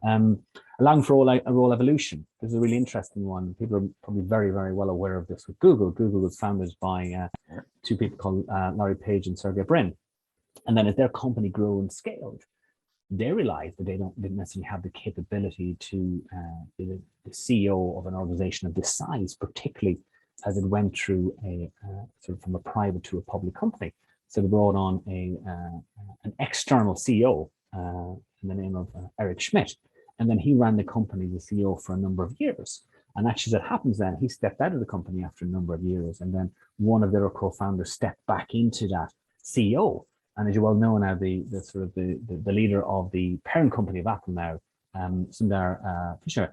Allowing for role evolution. This is a really interesting one. People are probably very, very well aware of this with Google. Google was founded by 2 people called Larry Page and Sergey Brin. And then as their company grew and scaled, they realized that they didn't necessarily have the capability to be the CEO of an organization of this size, particularly as it went through a sort of from a private to a public company. So they brought on an external CEO in the name of Eric Schmidt, and then he ran the company as the CEO for a number of years. And actually, as it happens, then he stepped out of the company after a number of years, and then one of their co-founders stepped back into that CEO. And as you well know now, the leader of the parent company of Apple now, Sundar Pichai,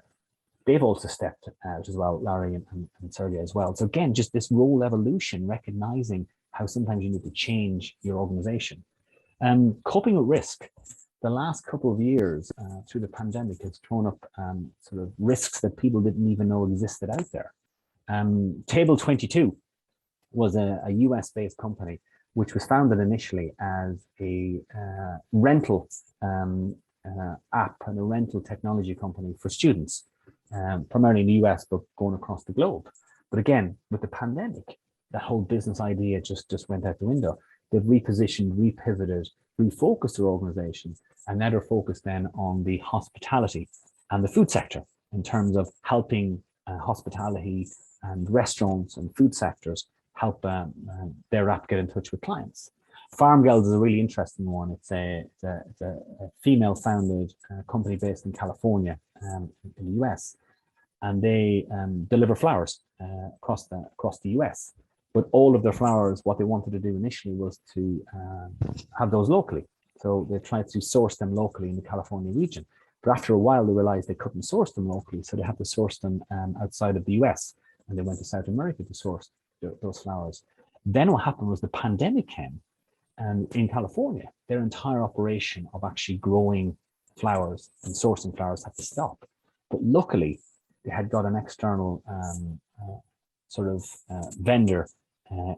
they've also stepped out as well, Larry and Sergey as well. So again, just this role evolution, recognizing how sometimes you need to change your organization. Coping with risk. The last couple of years through the pandemic has thrown up sort of risks that people didn't even know existed out there. Table 22 was a US-based company which was founded initially as a rental app and a rental technology company for students, primarily in the US, but going across the globe. But again, with the pandemic, that whole business idea just went out the window. They've repositioned, repivoted, refocused their organization, and now they're focused then on the hospitality and the food sector in terms of helping hospitality and restaurants and food sectors help their app get in touch with clients. FarmGirls is a really interesting one. It's a female-founded company based in California, in the US, and they deliver flowers across the US. But all of their flowers, what they wanted to do initially was to have those locally. So they tried to source them locally in the California region. But after a while, they realized they couldn't source them locally, so they had to source them outside of the US, and they went to South America to source those flowers. Then what happened was the pandemic came, and in California, their entire operation of actually growing flowers and sourcing flowers had to stop. But luckily, they had got an external vendor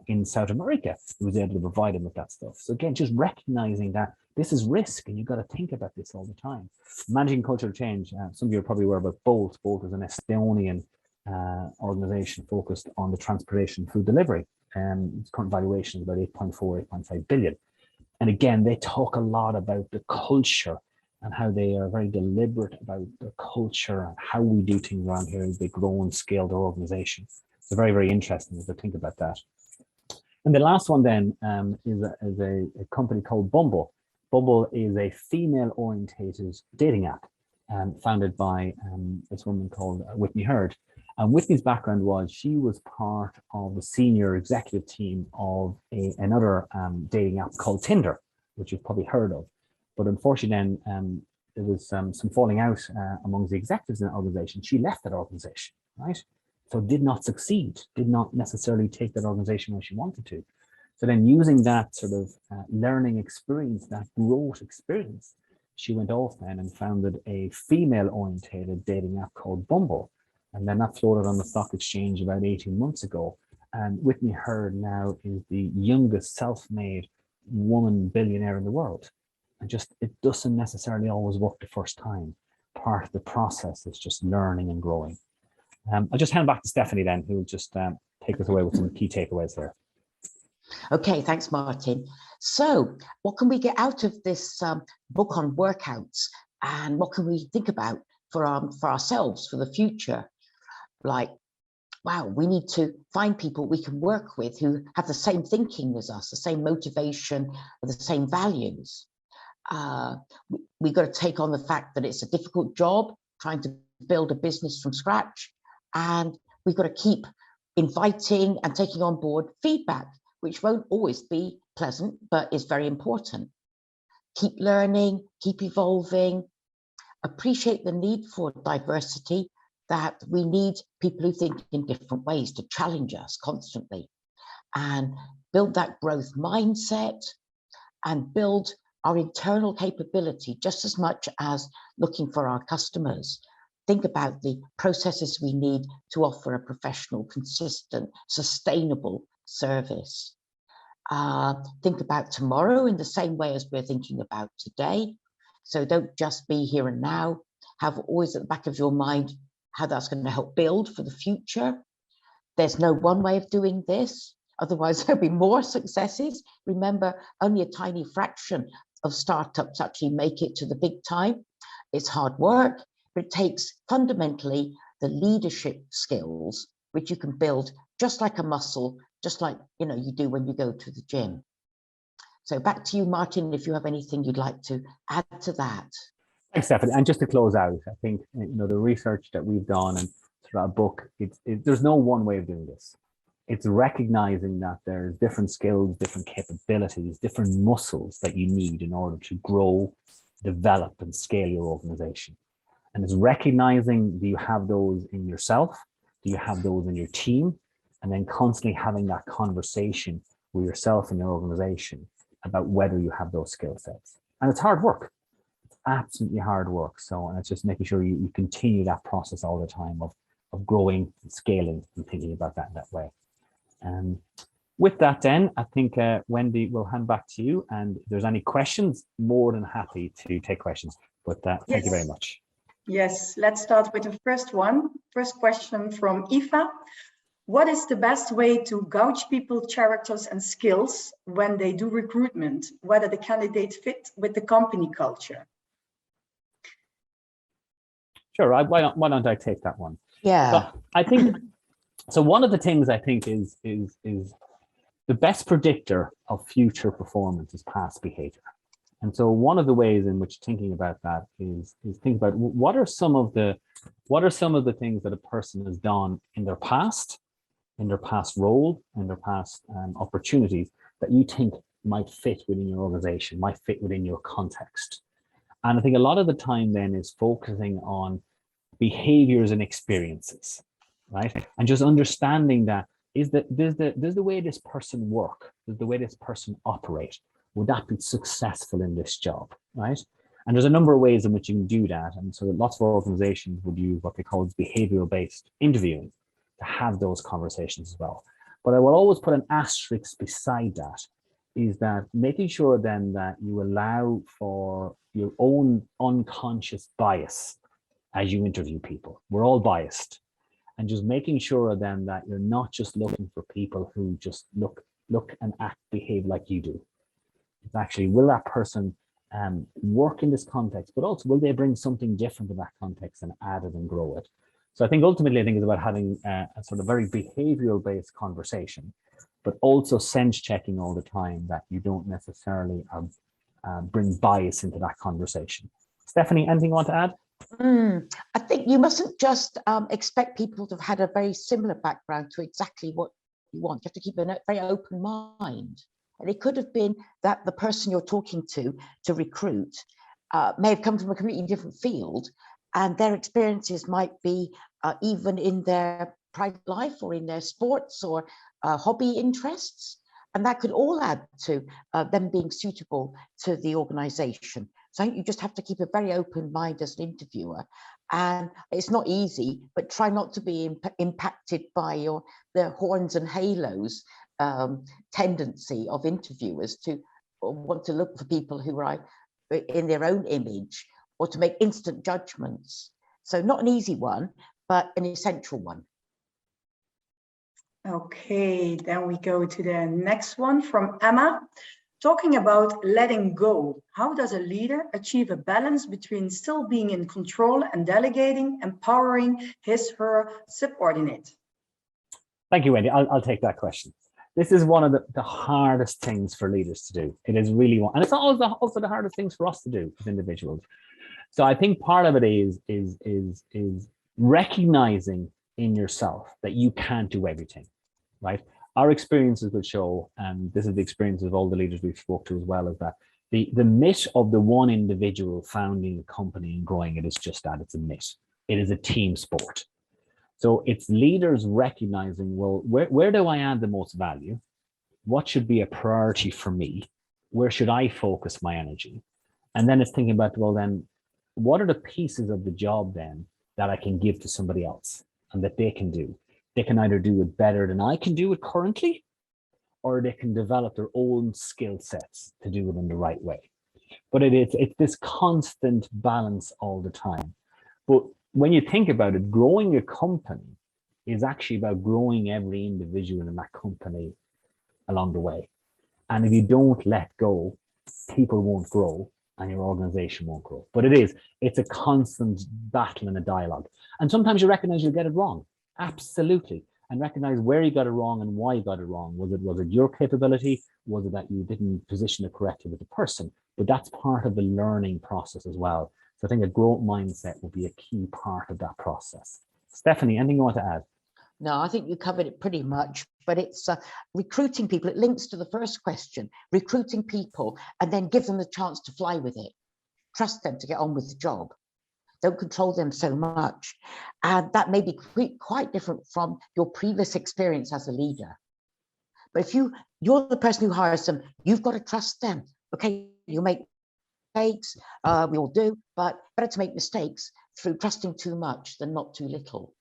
in South America who was able to provide them with that stuff. So again, just recognizing that this is risk, and you've got to think about this all the time. Managing cultural change. Some of you are probably aware about Bolt. Bolt is an Estonian organization focused on the transportation food delivery. Its current valuation is about 8.4, 8.5 billion. And again, they talk a lot about the culture and how they are very deliberate about their culture and how we do things around here as they grow and scale their organization. So very, very interesting to think about that. And the last one then is a company called Bumble. Bumble is a female-orientated dating app founded by this woman called Whitney Hurd. And Whitney's background was she was part of the senior executive team of another dating app called Tinder, which you've probably heard of. But unfortunately then there was some falling out among the executives in the organization. She left that organization, right? So did not succeed, did not necessarily take that organization where she wanted to. So then using that sort of learning experience, that growth experience, she went off then and founded a female-orientated dating app called Bumble. And then that floated on the stock exchange about 18 months ago. And Whitney Hurd now is the youngest self-made woman billionaire in the world. And just, it doesn't necessarily always work the first time. Part of the process is just learning and growing. I'll just hand back to Stephanie then, who will just take us away with some key takeaways here. Okay, thanks, Martin. So what can we get out of this book on workouts, and what can we think about for ourselves for the future? Like, wow, we need to find people we can work with who have the same thinking as us, the same motivation, the same values. We've got to take on the fact that it's a difficult job, trying to build a business from scratch. And we've got to keep inviting and taking on board feedback, which won't always be pleasant, but is very important. Keep learning, keep evolving, appreciate the need for diversity, that we need people who think in different ways to challenge us constantly, and build that growth mindset and build our internal capability just as much as looking for our customers. Think about the processes we need to offer a professional, consistent, sustainable service. Think about tomorrow in the same way as we're thinking about today. So don't just be here and now. Have always at the back of your mind how that's going to help build for the future. There's no one way of doing this. Otherwise, there'll be more successes. Remember, only a tiny fraction of startups actually make it to the big time. It's hard work, but it takes fundamentally the leadership skills, which you can build just like a muscle, just like you do when you go to the gym. So back to you, Martin, if you have anything you'd like to add to that. Thanks, Stephanie. And just to close out, I think the research that we've done and through our book, there's no one way of doing this. It's recognizing that there's different skills, different capabilities, different muscles that you need in order to grow, develop, and scale your organization. And it's recognizing, do you have those in yourself? Do you have those in your team? And then constantly having that conversation with yourself and your organization about whether you have those skill sets. And it's hard work. It's absolutely hard work. So, and it's just making sure you continue that process all the time of growing, and scaling, and thinking about that in that way. With that, then, I think, Wendy, we'll hand back to you. And if there's any questions, more than happy to take questions. But thank you very much. Yes, let's start with the first one. First question from Aoife. What is the best way to gauge people's characters and skills when they do recruitment, whether the candidate fit with the company culture? Sure, why don't I take that one? Yeah. So I think, so one of the things I think is the best predictor of future performance is past behavior. And so one of the ways in which thinking about that is think about what are some of the things that a person has done in their past role, in their past opportunities that you think might fit within your organization, might fit within your context. And I think a lot of the time then is focusing on behaviors and experiences, right? And just understanding that does the way this person work, does the way this person operate, would that be successful in this job, right? And there's a number of ways in which you can do that. And so lots of organizations would use what they call behavioral-based interviewing to have those conversations as well. But I will always put an asterisk beside that, is that making sure then that you allow for your own unconscious bias as you interview people. We're all biased. And just making sure then that you're not just looking for people who just look and act, behave like you do. It's actually, will that person work in this context, but also will they bring something different to that context and add it and grow it? So I think ultimately, I think it's about having a sort of very behavioral based conversation, but also sense checking all the time that you don't necessarily bring bias into that conversation. Stephanie, anything you want to add? I think you mustn't just expect people to have had a very similar background to exactly what you want. You have to keep a very open mind. And it could have been that the person you're talking to recruit may have come from a completely different field, and their experiences might be even in their private life or in their sports or hobby interests. And that could all add to them being suitable to the organization. So I think you just have to keep a very open mind as an interviewer. And it's not easy, but try not to be impacted by the horns and halos tendency of interviewers to want to look for people who are in their own image or to make instant judgments. So not an easy one, but an essential one. Okay, then we go to the next one from Emma. Talking about letting go, how does a leader achieve a balance between still being in control and delegating, empowering his/her subordinate? Thank you, Wendy. I'll take that question. This is one of the hardest things for leaders to do. It is really one, and it's also the hardest things for us to do as individuals. So I think part of it is recognizing in yourself that you can't do everything, right? Our experiences will show, and this is the experience of all the leaders we've spoke to as well, is that the myth of the one individual founding a company and growing it is just that, it's a myth. It is a team sport. So it's leaders recognizing, well, where do I add the most value? What should be a priority for me? Where should I focus my energy? And then it's thinking about, well, then what are the pieces of the job then that I can give to somebody else and that they can do? They can either do it better than I can do it currently, or they can develop their own skill sets to do it in the right way. But it's this constant balance all the time. But when you think about it, growing a company is actually about growing every individual in that company along the way. And if you don't let go, people won't grow and your organization won't grow. But it's a constant battle and a dialogue. And sometimes you recognize you'll get it wrong. Absolutely. And recognize where you got it wrong and why you got it wrong. Was it your capability? Was it that you didn't position it correctly with the person? But that's part of the learning process as well. So I think a growth mindset will be a key part of that process. Stephanie, anything you want to add? No, I think you covered it pretty much, but it's recruiting people. It links to the first question, recruiting people, and then give them the chance to fly with it. Trust them to get on with the job. Don't control them so much. And that may be quite different from your previous experience as a leader. But if you're the person who hires them, you've got to trust them. Okay, you make mistakes, we all do, but better to make mistakes through trusting too much than not too little.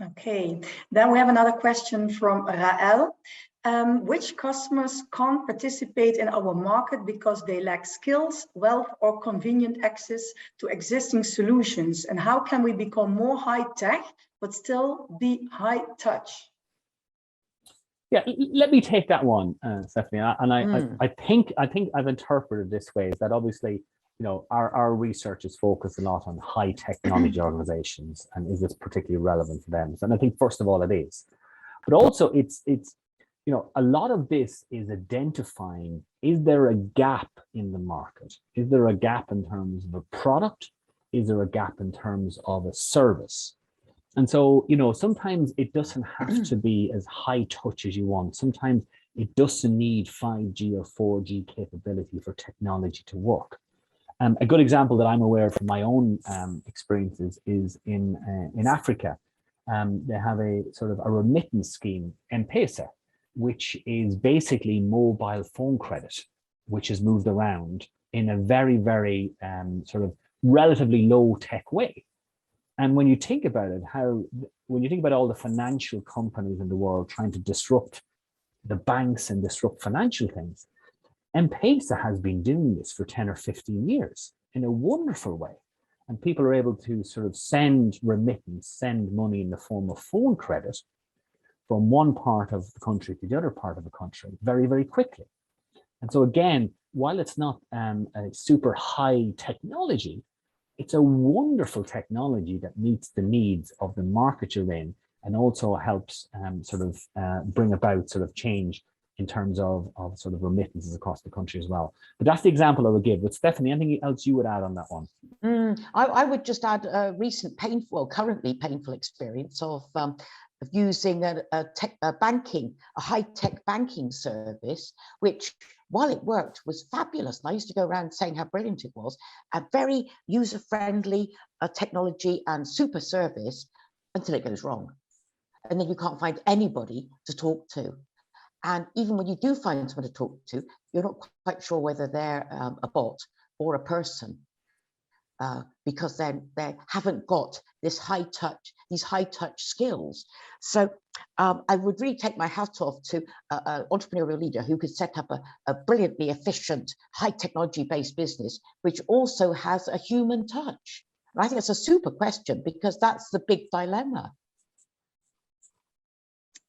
Okay, then we have another question from Rael. Which customers can't participate in our market because they lack skills, wealth, or convenient access to existing solutions? And how can we become more high tech, but still be high touch? Yeah, let me take that one, Stephanie. I think I've interpreted this way, is that obviously, you know, our research is focused a lot on high technology organizations, and is this particularly relevant to them? And I think first of all it is, but also it's you know, a lot of this is identifying, is there a gap in the market? Is there a gap in terms of a product? Is there a gap in terms of a service? And so, you know, sometimes it doesn't have to be as high touch as you want. Sometimes it doesn't need 5G or 4G capability for technology to work. A good example that I'm aware of from my own experiences is in Africa. They have a sort of a remittance scheme, M-Pesa, which is basically mobile phone credit, which is moved around in a very, very sort of relatively low tech way. And when you think about it, when you think about all the financial companies in the world trying to disrupt the banks and disrupt financial things, M-Pesa has been doing this for 10 or 15 years in a wonderful way. And people are able to sort of send remittance, send money in the form of phone credit from one part of the country to the other part of the country very, very quickly. And so again, while it's not a super high technology, it's a wonderful technology that meets the needs of the market you're in, and also helps sort of bring about sort of change in terms of sort of remittances across the country as well. But that's the example I would give. But Stephanie, anything else you would add on that one? I would just add a recent currently painful experience of using a high-tech banking service, which, while it worked, was fabulous. And I used to go around saying how brilliant it was, a very user-friendly technology and super service, until it goes wrong. And then you can't find anybody to talk to. And even when you do find someone to talk to, you're not quite sure whether they're a bot or a person, because they haven't got these high touch skills. So I would really take my hat off to an entrepreneurial leader who could set up a brilliantly efficient, high technology based business, which also has a human touch. And I think it's a super question, because that's the big dilemma.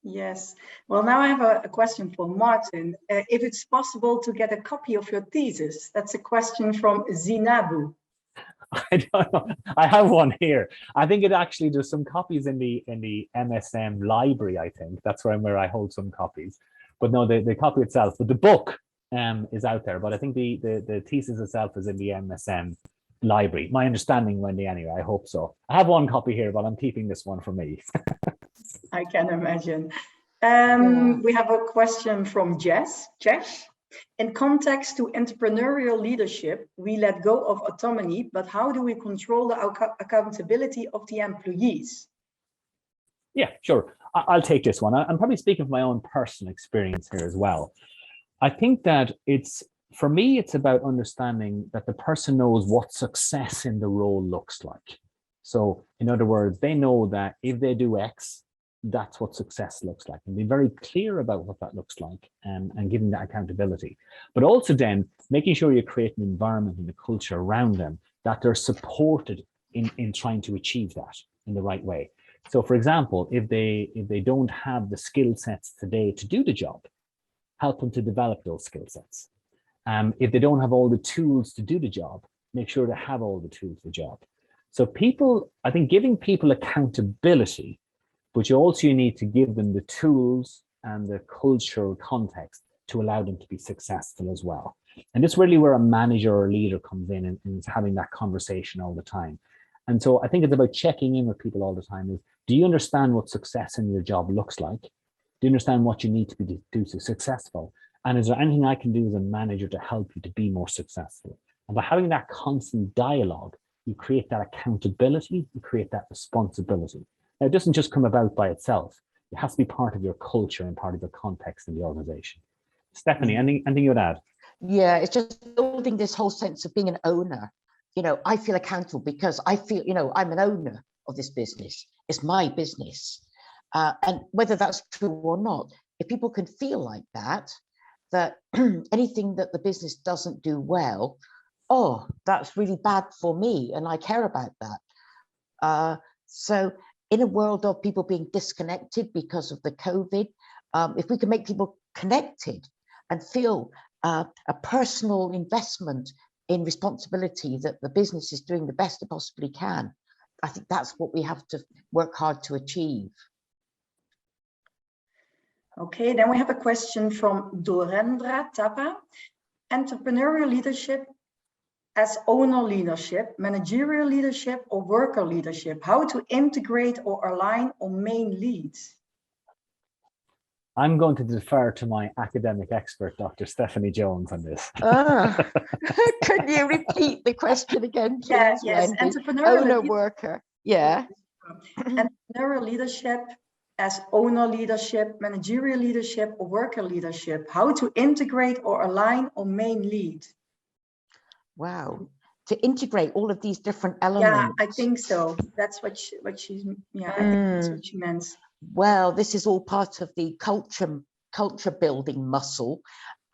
Yes. Well, now I have a question for Martin. If it's possible to get a copy of your thesis. That's a question from Zinabu. I don't know. I have one here. I think it actually, there's some copies in the MSM library. I think that's where I hold some copies. But no, the copy itself. But the book is out there. But I think the thesis itself is in the MSM library. My understanding, Wendy. Anyway, I hope so. I have one copy here, but I'm keeping this one for me. I can imagine. We have a question from Jess. In context to entrepreneurial leadership, we let go of autonomy, but how do we control the accountability of the employees? Yeah, sure. I'll take this one. I'm probably speaking from my own personal experience here as well. I think that for me, it's about understanding that the person knows what success in the role looks like. So in other words, they know that if they do X, that's what success looks like, and be very clear about what that looks like, and giving that accountability. But also then making sure you create an environment and a culture around them that they're supported in trying to achieve that in the right way. So for example, if they don't have the skill sets today to do the job, help them to develop those skill sets. If they don't have all the tools to do the job, make sure they have all the tools for the job. So people, I think giving people accountability, but you need to give them the tools and the cultural context to allow them to be successful as well. And this is really where a manager or a leader comes in and having that conversation all the time. And so I think it's about checking in with people all the time. Is, do you understand what success in your job looks like? Do you understand what you need to do to be successful? And is there anything I can do as a manager to help you to be more successful? And by having that constant dialogue, you create that accountability, you create that responsibility. Now, it doesn't just come about by itself. It has to be part of your culture and part of the context in the organization. Stephanie, anything you would add? Yeah, it's just building this whole sense of being an owner. You know, I feel accountable because I feel, you know, I'm an owner of this business. It's my business. And whether that's true or not, if people can feel like that anything that the business doesn't do well, oh, that's really bad for me and I care about that. So in a world of people being disconnected because of the COVID, if we can make people connected and feel a personal investment in responsibility that the business is doing the best it possibly can, I think that's what we have to work hard to achieve. Okay, then we have a question from Dorendra Tapa. Entrepreneurial leadership as owner leadership, managerial leadership, or worker leadership? How to integrate or align on main leads? I'm going to defer to my academic expert, Dr. Stephanie Jones, on this. Can you repeat the question again, please? Yes, Wendy? entrepreneurial owner worker. Yeah. Entrepreneurial leadership as owner leadership, managerial leadership, or worker leadership? How to integrate or align on main lead? Wow. To integrate all of these different elements. Yeah, I think so. That's what she's, I think that's what she meant. Well, this is all part of the culture building muscle,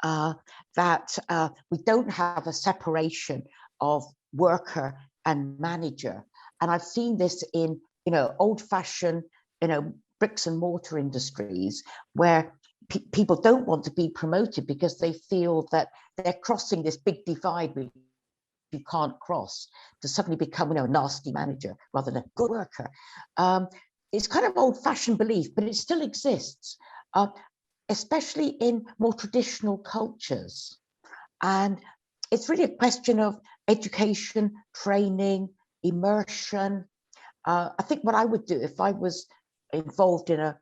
that we don't have a separation of worker and manager. And I've seen this in, you know, old-fashioned, you know, bricks and mortar industries where people don't want to be promoted because they feel that they're crossing this big divide which you can't cross, to suddenly become, you know, a nasty manager rather than a good worker. It's kind of old-fashioned belief, but it still exists, especially in more traditional cultures. And it's really a question of education, training, immersion. I think what I would do if I was involved in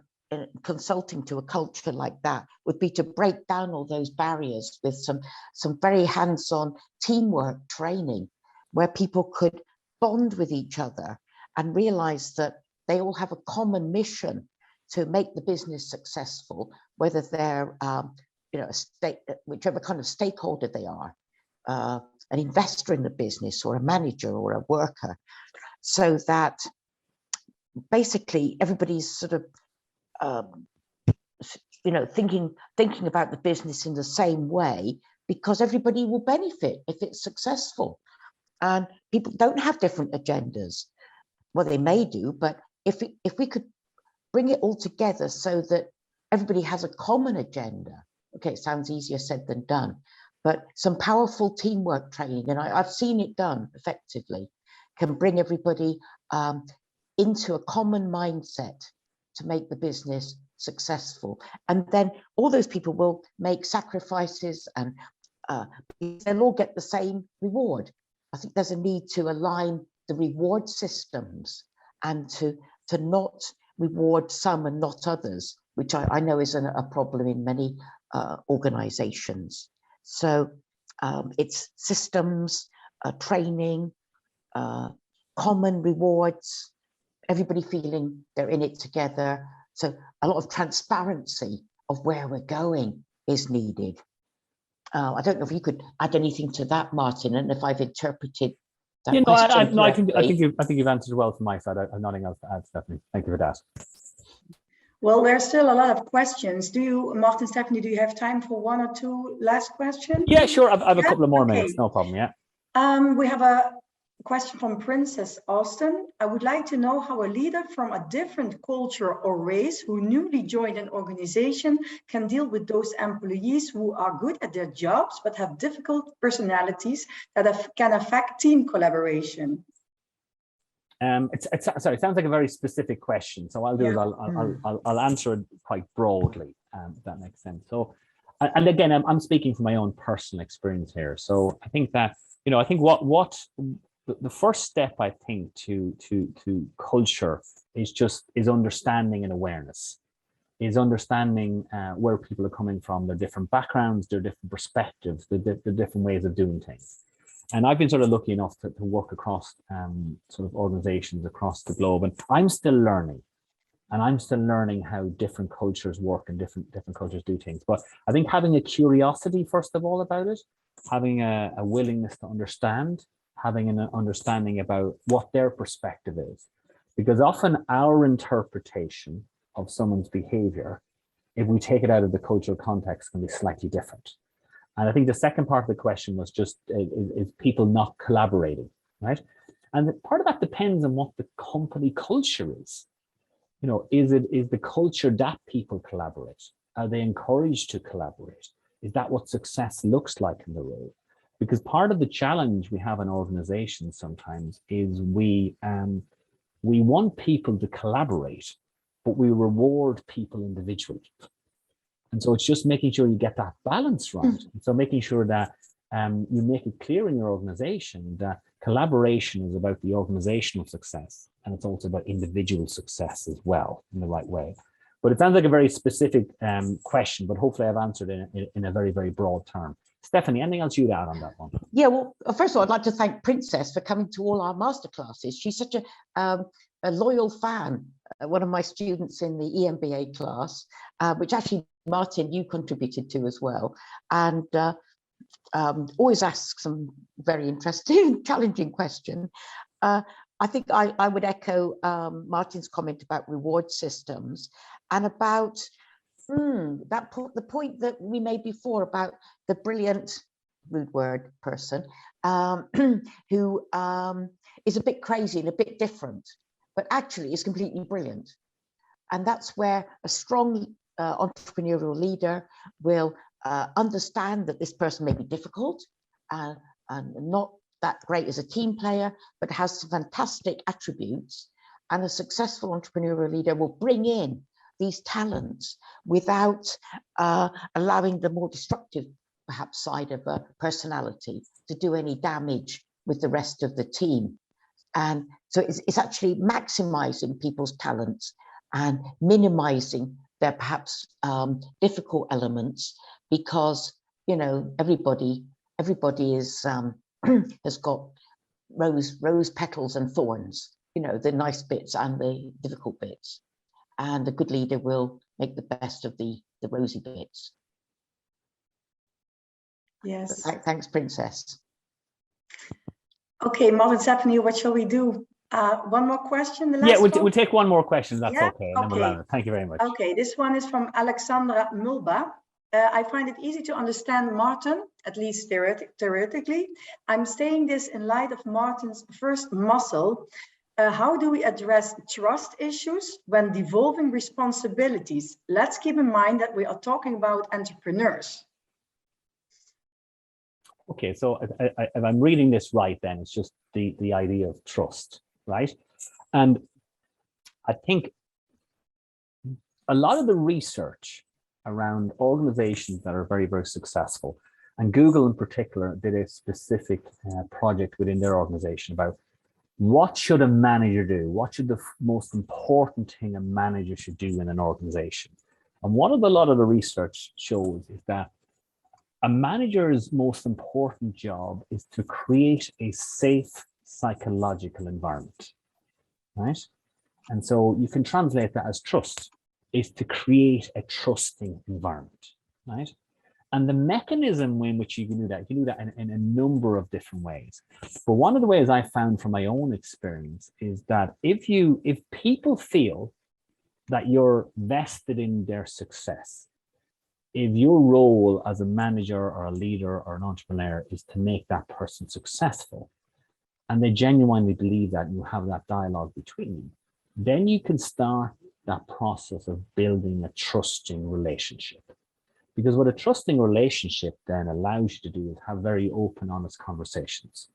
consulting to a culture like that would be to break down all those barriers with some very hands-on teamwork training, where people could bond with each other and realize that they all have a common mission to make the business successful, whether they're you know, whichever kind of stakeholder they are, an investor in the business or a manager or a worker, so that basically everybody's sort of you know, thinking about the business in the same way, because everybody will benefit if it's successful. And people don't have different agendas. Well, they may do, but if we could bring it all together so that everybody has a common agenda. Okay, it sounds easier said than done, but some powerful teamwork training, and I've seen it done effectively, can bring everybody into a common mindset to make the business successful. And then all those people will make sacrifices and they'll all get the same reward. I think there's a need to align the reward systems and to not reward some and not others, which I know is a problem in many organizations. So it's systems, training, common rewards, everybody feeling they're in it together. So a lot of transparency of where we're going is needed. I don't know if you could add anything to that, Martin, and if I've interpreted that question I think you've answered well from my side. I have nothing else to add, Stephanie. Thank you for that. Well, there's still a lot of questions. Do you, Martin, Stephanie, do you have time for one or two last questions? Yeah, sure. I have a couple of more minutes. No problem. Yeah. We have a question from Princess Austin. I would like to know how a leader from a different culture or race who newly joined an organization can deal with those employees who are good at their jobs but have difficult personalities that can affect team collaboration. Sorry, it sounds like a very specific question. So I'll do is I'll answer it quite broadly, if that makes sense. So, and again, I'm speaking from my own personal experience here. So I think that, you know, I think what the first step, I think, to culture is understanding and awareness, is understanding where people are coming from, their different backgrounds, their different perspectives, the different ways of doing things. And I've been sort of lucky enough to work across sort of organizations across the globe, and I'm still learning. And I'm still learning how different cultures work and different cultures do things. But I think having a curiosity, first of all, about it, having a willingness to understand, having an understanding about what their perspective is. Because often our interpretation of someone's behavior, if we take it out of the cultural context, can be slightly different. And I think the second part of the question was just, is people not collaborating, right? And part of that depends on what the company culture is. You know, is the culture that people collaborate? Are they encouraged to collaborate? Is that what success looks like in the role? Because part of the challenge we have in organizations sometimes is we want people to collaborate, but we reward people individually. And so it's just making sure you get that balance right. And so making sure that you make it clear in your organization that collaboration is about the organizational success, and it's also about individual success as well in the right way. But it sounds like a very specific question, but hopefully I've answered it in a very, very broad term. Stephanie, anything else you'd add on that one? Yeah, well, first of all, I'd like to thank Princess for coming to all our masterclasses. She's such a loyal fan. One of my students in the EMBA class, which actually, Martin, you contributed to as well. And always asks some very interesting, challenging question. I think I would echo Martin's comment about reward systems and about the point that we made before about the brilliant, rude word, person who is a bit crazy and a bit different, but actually is completely brilliant. And that's where a strong entrepreneurial leader will understand that this person may be difficult and not that great as a team player, but has some fantastic attributes. And a successful entrepreneurial leader will bring in these talents without allowing the more destructive, perhaps, side of a personality to do any damage with the rest of the team. And so it's actually maximizing people's talents and minimizing their perhaps difficult elements, because, you know, everybody is has got rose petals and thorns, you know, the nice bits and the difficult bits. And a good leader will make the best of the rosy bits. Yes. Thanks, Princess. Okay, Martin, Stephanie, what shall we do? One more question. The last Yeah, one? we'll take one more question. That's okay. And then we'll Okay. end it. Thank you very much. Okay, this one is from Alexandra Mulba. I find it easy to understand Martin, at least theoretically. I'm saying this in light of Martin's first muscle. How do we address trust issues when devolving responsibilities? Let's keep in mind that we are talking about entrepreneurs. Okay, so if I'm reading this right, then it's just the idea of trust, right? And I think a lot of the research around organizations that are very, very successful, and Google in particular did a specific project within their organization about what should a manager do? What should the most important thing a manager should do in an organization? And what a lot of the research shows is that a manager's most important job is to create a safe psychological environment, right? And so you can translate that as trust, is to create a trusting environment, right? And the mechanism in which you can do that in a number of different ways. But one of the ways I found from my own experience is that if people feel that you're vested in their success, if your role as a manager or a leader or an entrepreneur is to make that person successful, and they genuinely believe that, and you have that dialogue between you, then you can start that process of building a trusting relationship. Because what a trusting relationship then allows you to do is have very open, honest conversations.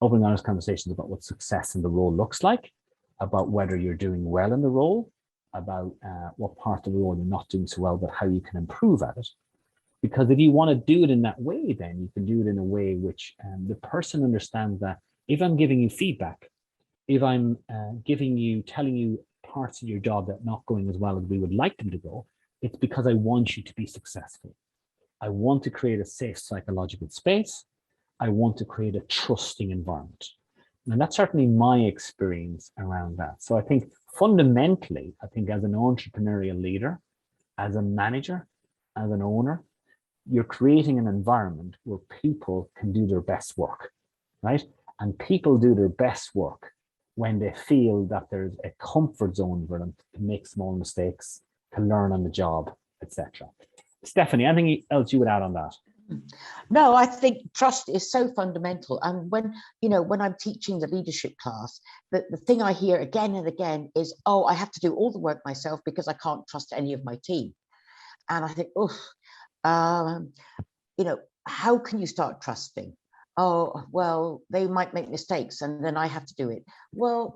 Open, honest conversations about what success in the role looks like, about whether you're doing well in the role, about what part of the role you're not doing so well, but how you can improve at it. Because if you want to do it in that way, then you can do it in a way which the person understands that if I'm giving you feedback, if I'm telling you parts of your job that are not going as well as we would like them to go, it's because I want you to be successful. I want to create a safe psychological space. I want to create a trusting environment. And that's certainly my experience around that. So I think fundamentally, as an entrepreneurial leader, as a manager, as an owner, you're creating an environment where people can do their best work, right? And people do their best work when they feel that there's a comfort zone for them to make small mistakes, to learn on the job, etc. Stephanie, anything else you would add on that? No, I think trust is so fundamental. And when I'm teaching the leadership class, the thing I hear again and again is, oh, I have to do all the work myself because I can't trust any of my team. And I think, how can you start trusting? Oh, well, they might make mistakes and then I have to do it. Well,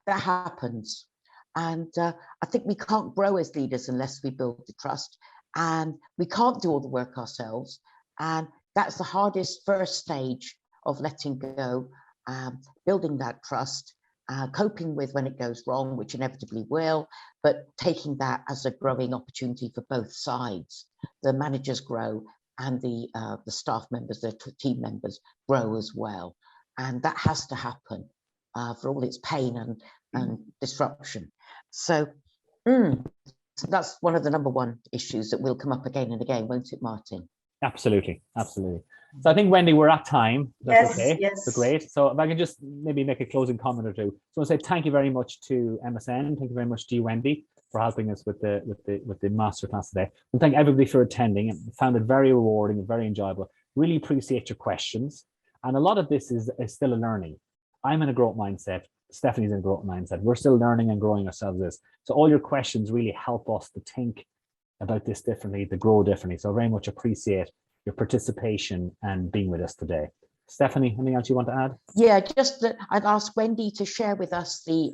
that happens. And I think we can't grow as leaders unless we build the trust. And we can't do all the work ourselves. And that's the hardest first stage of letting go, building that trust, coping with when it goes wrong, which inevitably will, but taking that as a growing opportunity for both sides. The managers grow and the staff members, the team members grow as well. And that has to happen for all its pain and disruption. So that's one of the number one issues that will come up again and again, won't it, Martin? Absolutely, absolutely. So I think, Wendy, we're at time. That's okay. Yes. So great. So if I can just maybe make a closing comment or two. So I want to say thank you very much to MSN. Thank you very much to you, Wendy, for helping us with the masterclass today. And thank everybody for attending. I found it very rewarding and very enjoyable. Really appreciate your questions. And a lot of this is still a learning. I'm in a growth mindset. Stephanie's in a growth mindset. We're still learning and growing ourselves. So all your questions really help us to think about this differently, to grow differently. So I very much appreciate your participation and being with us today. Stephanie, anything else you want to add? Yeah, just that I'd ask Wendy to share with us the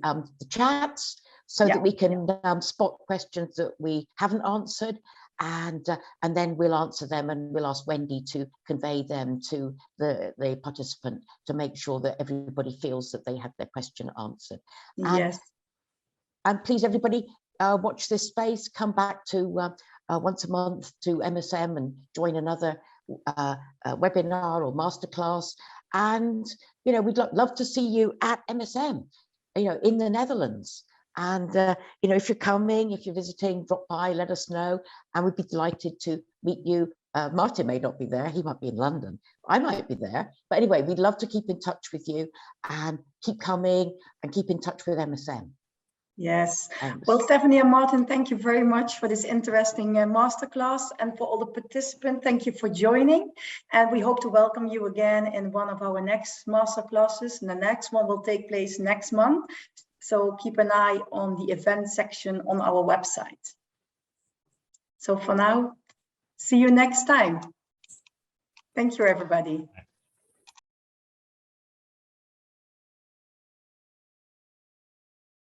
chats so that we can spot questions that we haven't answered, and then we'll answer them, and we'll ask Wendy to convey them to the participant to make sure that everybody feels that they had their question answered. Yes. And please, everybody, watch this space, come back to once a month to MSM and join another webinar or masterclass. And, we'd love to see you at MSM, in the Netherlands. And, if you're coming, if you're visiting, drop by, let us know. And we'd be delighted to meet you. Martin may not be there. He might be in London. I might be there. But anyway, we'd love to keep in touch with you and keep coming and keep in touch with MSM. Yes. Thanks. Well, Stephanie and Martin, thank you very much for this interesting masterclass, and for all the participants, thank you for joining. And we hope to welcome you again in one of our next masterclasses. And the next one will take place next month. So keep an eye on the event section on our website. So for now, see you next time. Thank you, everybody.